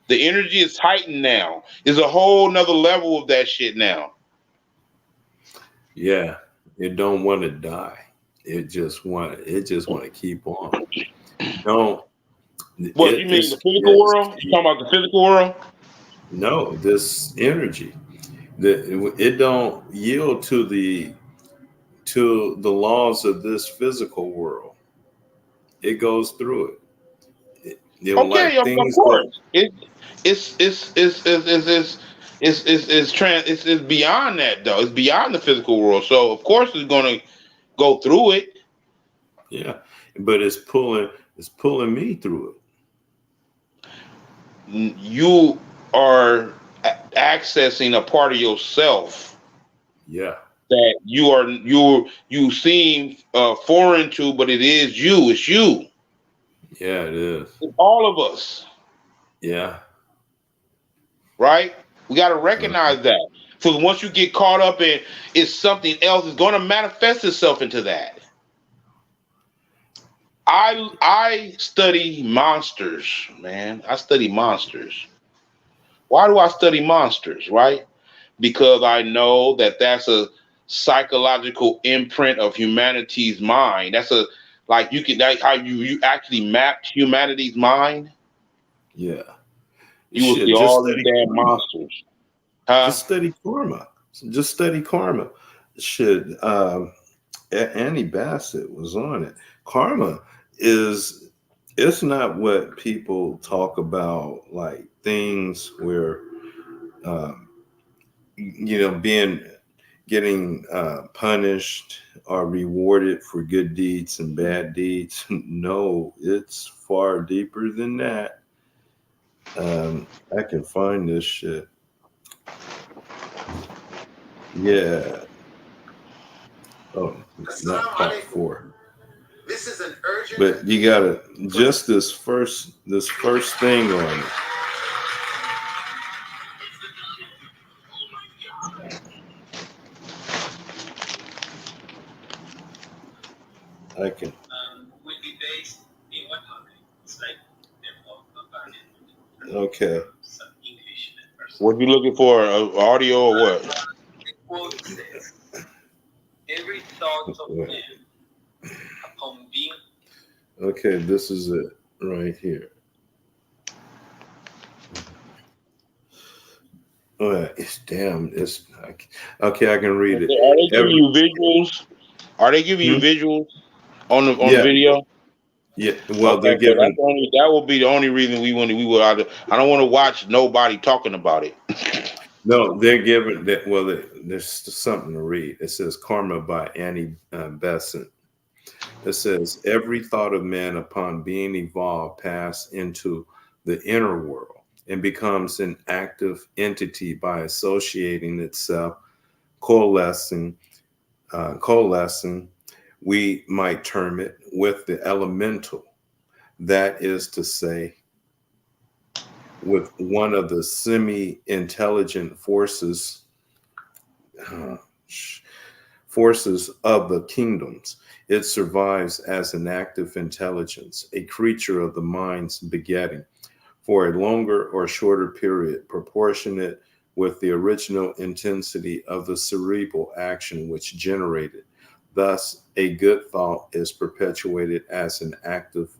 the energy is heightened now. There's a whole nother level of that shit now. Yeah. It don't want to die. It just want to keep on. Don't What you mean, the physical it's world? You talking about the physical world? no, this energy. It don't yield to the laws of this physical world. It goes through it. Okay, Like of things that, course. It's beyond that though. It's beyond the physical world. So of course it's gonna go through it. yeah, but it's pulling me through it. You are accessing a part of yourself Yeah, that you seem foreign to, but it is you. It's you. yeah, it is. It's all of us, Yeah. right? We got to Uh-huh. recognize that. So once you get caught up in it's something else, it's going to manifest itself into that. I study monsters, man. I study monsters. Why do I study monsters? Right? Because I know that that's a psychological imprint of humanity's mind. That's a like you can that how you actually mapped humanity's mind. Yeah. You will see Shit, just all these study damn karma. monsters, huh? Just study karma. Just study karma. Shit. Annie Bassett was on it. Karma is it's not what people talk about, like things where um, being getting punished or rewarded for good deeds and bad deeds. No, it's far deeper than that. I can find this shit. Yeah. Oh, not part four. This is an urgent. But you gotta just this first thing on it. I can. Okay. What you looking for? Audio or what? Okay, this is it right here. It's damn. Okay. I can read it. Are they giving Every you visuals? Are they giving you hmm? visuals on the Yeah, video? yeah. Well, they're Okay, so giving. that will be the only reason we would either, I don't want to watch nobody talking about it. No, they're giving that. Well, there's something to read. It says "Karma" by Annie Besant. It says every thought of man upon being evolved pass into the inner world and becomes an active entity by associating itself, coalescing, coalescing. We might term it with the elemental. That is to say, with one of the semi-intelligent uh, forces of the kingdoms. It survives as an active intelligence, a creature of the mind's begetting, for a longer or shorter period, proportionate with the original intensity of the cerebral action which generated. Thus, a good thought is perpetuated as an active,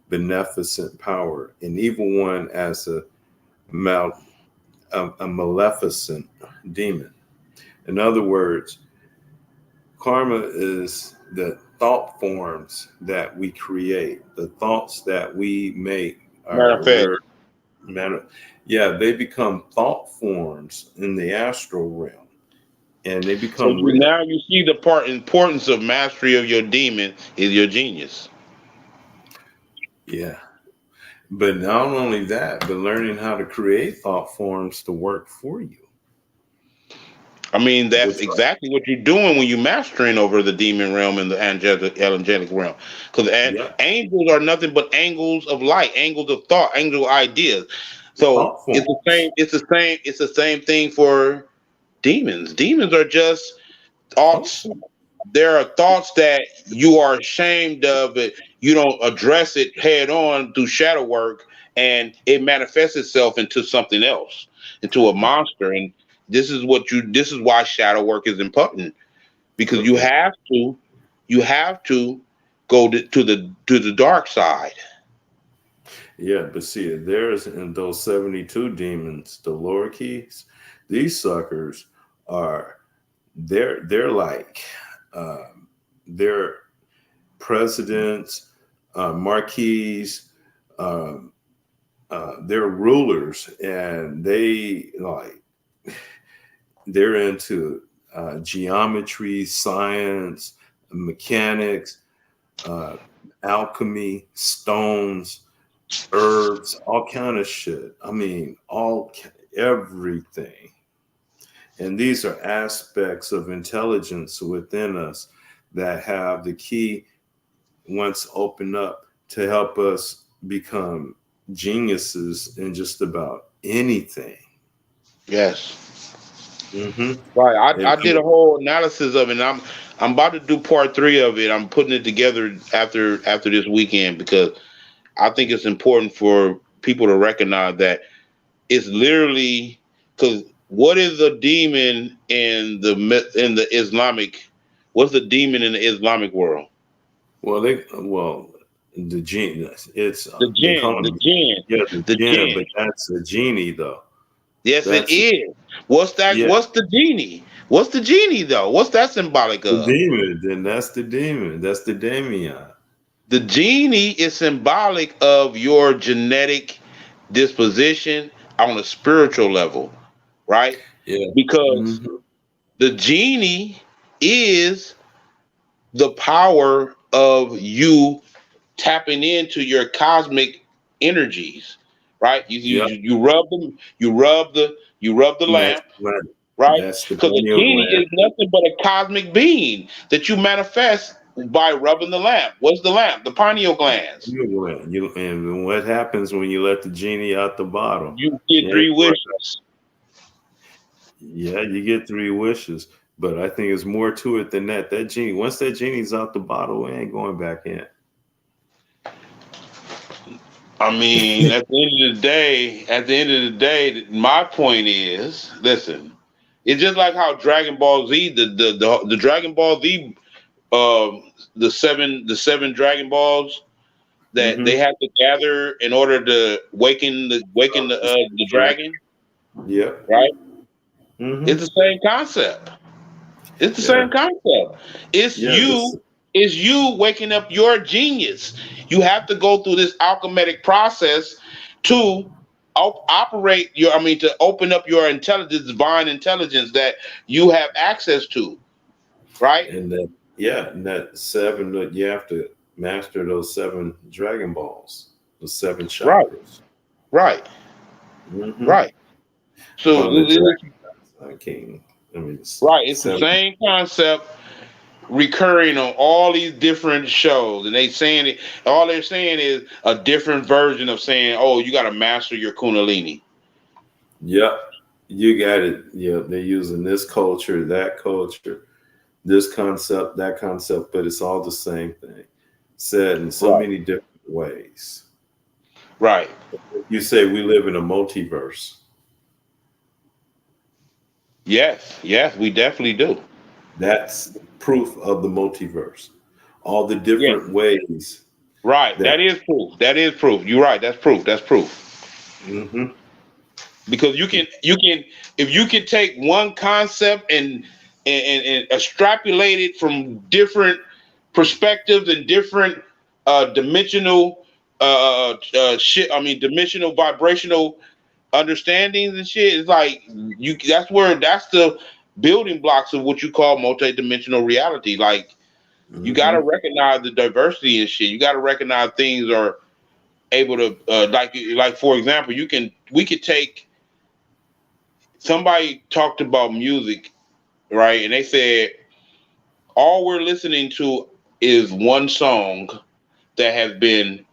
beneficent power, an evil one as a maleficent demon. In other words, Karma is the thought forms that we create. The thoughts that we make Matter are of fact, where matter. Yeah, they become thought forms in the astral realm, and they so become you real. now you see the part importance of mastery of your demon is your genius. Yeah. But not only that, but learning how to create thought forms to work for you. I mean, that's Which are, exactly what you're doing when you're mastering over the demon realm and the angelic realm. Because yeah, angels are nothing but angles of light, angles of thought, angel ideas. the So thought it's the same. forms. It's the same. It's the same thing for demons. Demons are just Thought thoughts. forms. There are thoughts that you are ashamed of. It. You don't address it head on through shadow work, and it manifests itself into something else, into a monster. And this is what you. This is why shadow work is important because you Okay. have to. You have to go to the dark side. Yeah, but see, there's in those 72 demons, the lower keys, these suckers are they're like they're presidents, marquises, um, they're rulers, and they're into geometry, science, mechanics, uh, alchemy, stones, herbs, all kind of shit. I mean, everything. And these are aspects of intelligence within us that have the key once opened up to help us become geniuses in just about anything. Yes. Mm-hmm. Right. I And did a whole analysis of it. And I'm about to do part three of it. I'm putting it together after this weekend because I think it's important for people to recognize that it's literally because what is a demon in the Islamic? What's the demon in the Islamic world? well, the genie. It's The they jinn, call the them, jinn, yeah, the the jinn, but jinn. that's a genie though. Yes, it That's is. What's that? yeah, What's the genie? What's the genie though? What's that symbolic the of? demon. Then that's the demon. That's the Damien. The genie is symbolic of your genetic disposition on a spiritual level, right? Yeah. Because Hmm. the genie is the power of you tapping into your cosmic energies, right? Yep. You rub the That's lamp, right. right? That's the Because the pineal genie gland. is nothing but a cosmic being that you manifest by rubbing the lamp. What's the lamp? The pineal glands. Pineal gland. And what happens when you let the genie out the bottle? You get You ain't three going. wishes. Yeah, you get three wishes, but I think there's more to it than that. That genie, once that genie's out the bottle, we ain't going back in. I mean, at the end of the day, my point is, listen, it's just like how Dragon Ball Z, the Dragon Ball Z, the seven Dragon Balls that they Mm-hmm. have to gather in order to waken the dragon, Yep. right? It's Mm-hmm. the same concept. It's the Yeah. same concept. It's Yeah. This. you. It's you waking up your genius. You have to go through this alchemic process to operate your. I mean, to open up your intelligence, divine intelligence that you have access to. Right. And that. Yeah. And that seven. That you have to master those seven Dragon Balls, those seven Right. chakras. Right. Mm-hmm. Right. So From the Dragon King. I mean, right. It's the seven. same concept recurring on all these different shows, and they saying it. All they're saying is a different version of saying, "Oh, you got to master your kundalini." Yep. You got it. Yeah. They're using this culture, that culture, this concept, that concept, but it's all the same thing, said in so Right. many different ways. Right. You say we live in a multiverse. Yes. Yes. We definitely do. That's proof of the multiverse. All the Yes. different ways Right. that. That is proof. That is proof. You're right. That's proof. That's proof. Hmm. Because you can if you can take one concept and and extrapolated from different perspectives and different dimensional shit. I mean, dimensional vibrational understandings and shit. It's like you. That's the building blocks of what you call multidimensional reality. Like you got to Hmm. recognize the diversity and shit. You got to recognize things are able to like for example, we could take somebody talked about music, right? And they said all we're listening to is one song that has been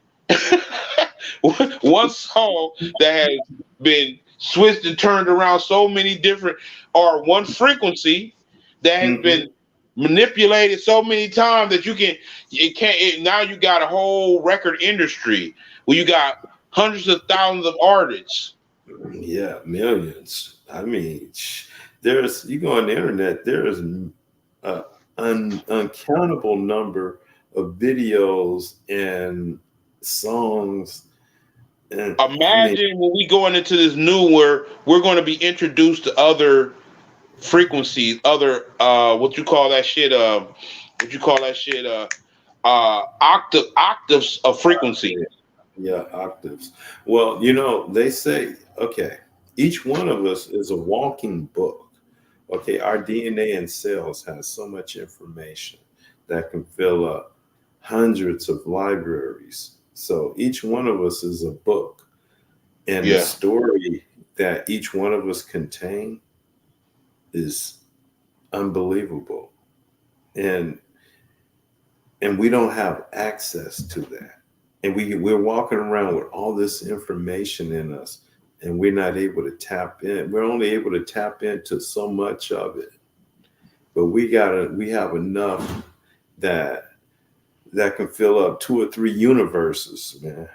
one song that has been switched and turned around so many different, or one frequency that has Hmm. been manipulated so many times that now you got a whole record industry where you got hundreds of thousands of artists. Yeah, millions. I mean, there's you go on the internet. There is uncountable number of videos and songs, and I mean, Imagine when we going into this new where we're going to be introduced to other frequencies, other what you call that shit what you call that shit octaves of frequency. yeah, octaves. Well, they say, okay, each one of us is a walking book. Okay, our DNA and cells has so much information that can fill up hundreds of libraries. So each one of us is a book, and the Yeah. story that each one of us contain is unbelievable. And we don't have access to that. And we're walking around with all this information in us, and we're not able to tap in. We're only able to tap into so much of it. But we have enough that can fill up two or three universes, man.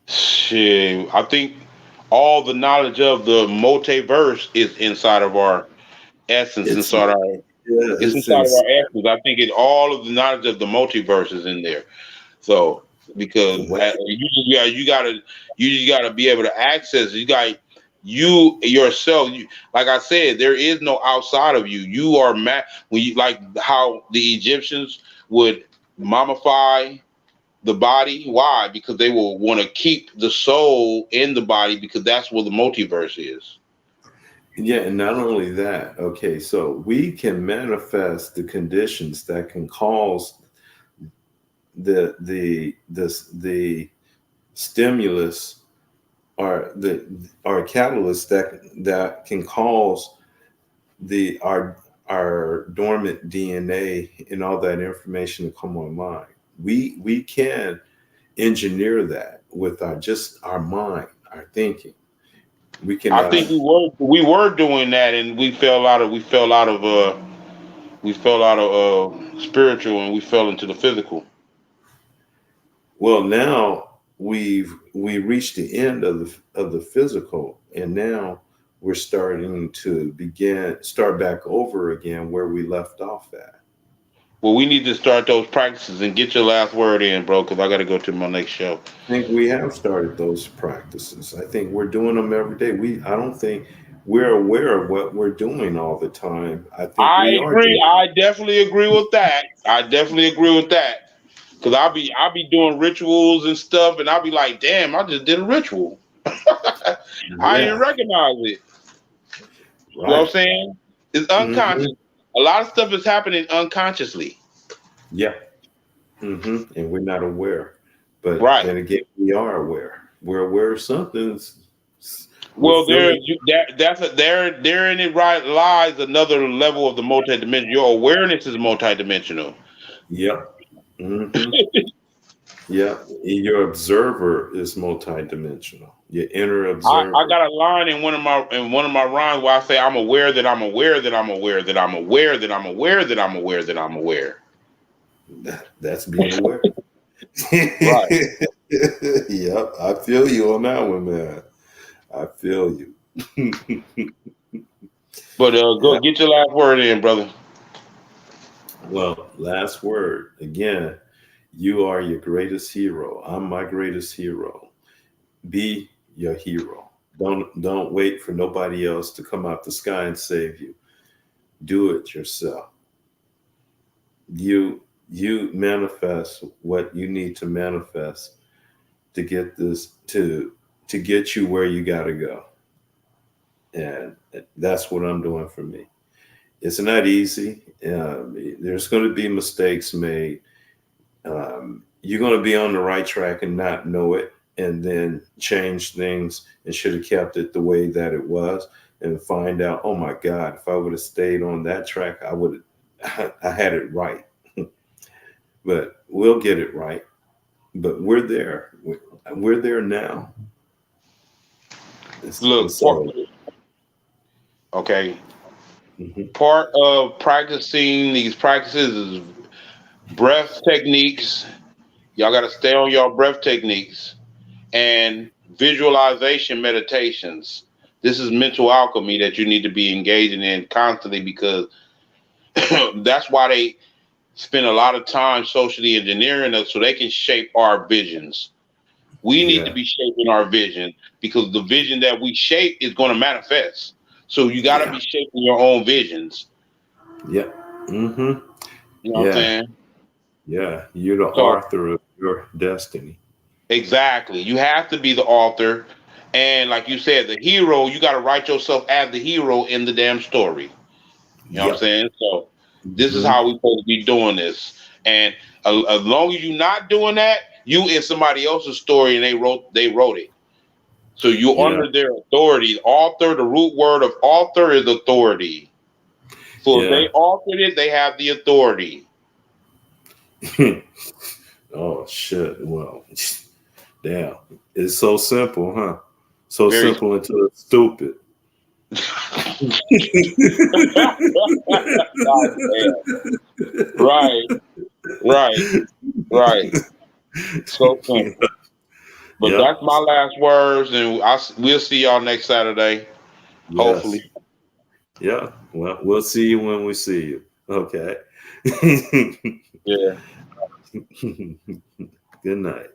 Shit, I think all the knowledge of the multiverse is inside of our essence, It's inside our Yeah, it's it's inside of our insane. essence. I think all of the knowledge of the multiverse is in there. So because Well, you just gotta be able to access. You got you yourself. Like I said, there is no outside of you. You are when you like how the Egyptians would mummify the body. Why? Because they will want to keep the soul in the body because that's what the multiverse is. yeah, and not only that, okay, so we can manifest the conditions that can cause the stimulus, or our catalyst that can cause the our dormant DNA and all that information to come online. We can engineer that with our mind, our thinking. We can I think we were doing that, and we fell out of spiritual, and we fell into the physical. well, now we reached the end of the physical, and now we're starting to start back over again where we left off at. Well, we need to start those practices and get your last word in, bro, because I got to go to my next show. I think we have started those practices. I think we're doing them every day. I don't think we're aware of what we're doing all the time. I think I we are agree. doing. I definitely agree with that. I definitely agree with that. Cause I'll be doing rituals and stuff, and I'll be like, damn, I just did a ritual. I didn't Yeah, recognize it. You know what I'm right. saying? It's Hmm. unconscious. A lot of stuff is happening unconsciously. Yeah. And we're not aware. But Right. then again, we are aware. We're aware of something. We're Well, there feeling. you, that that's a, there in it right lies another level of the multidimensional. Your awareness is multidimensional. Yep. hmm Yeah. Your observer is multidimensional. Your inner I observer. got a line in one of my rhymes where I say I'm aware that I'm aware that I'm aware that I'm aware that I'm aware that I'm aware that I'm aware. That's being aware. Right. Yep. I feel you on that one, man. I feel you. But go Yeah. get your last word in, brother. Well, last word. Again, you are your greatest hero. I'm my greatest hero. Be your hero. Don't wait for nobody else to come out the sky and save you. do it yourself. You manifest what you need to manifest to get this to get you where you got to go. And that's what I'm doing for me. It's not easy. There's going to be mistakes made. You're going to be on the right track and not know it, and then change things and should have kept it the way that it was, and find out, oh my God, if I would have stayed on that track, I would have, I had it right. But we'll get it right. But we're there. We're there now. Look, So, okay. mhm. Part of practicing these practices is breath techniques. Y'all got to stay on your breath techniques and visualization meditations. This is mental alchemy that you need to be engaging in constantly, because that's why they spend a lot of time socially engineering us so they can shape our visions. We need to Yeah, be shaping our vision, because the vision that we shape is going to manifest. So you got to yeah, be shaping your own visions. yeah, hmm, You know what I'm yeah, saying? yeah. You're the So author of your destiny. exactly, you have to be the author, and like you said, the hero. You got to write yourself as the hero in the damn story. You know what I'm Yep. saying? So this is Hmm. how we supposed to be doing this. And as long as you're not doing that, you in somebody else's story and they wrote it. So you Yeah, under their authority. Author, the root word of author is authority. So if they yeah. authored it, they have the authority. Oh shit. Well, damn. It's so simple, huh? So Very simple until it's stupid. God damn. Right, right, right. So simple. But Yep. that's my last words, and we'll see y'all next Saturday, Yes. hopefully. Yeah. Well, we'll see you when we see you. Okay. Yeah. Good night.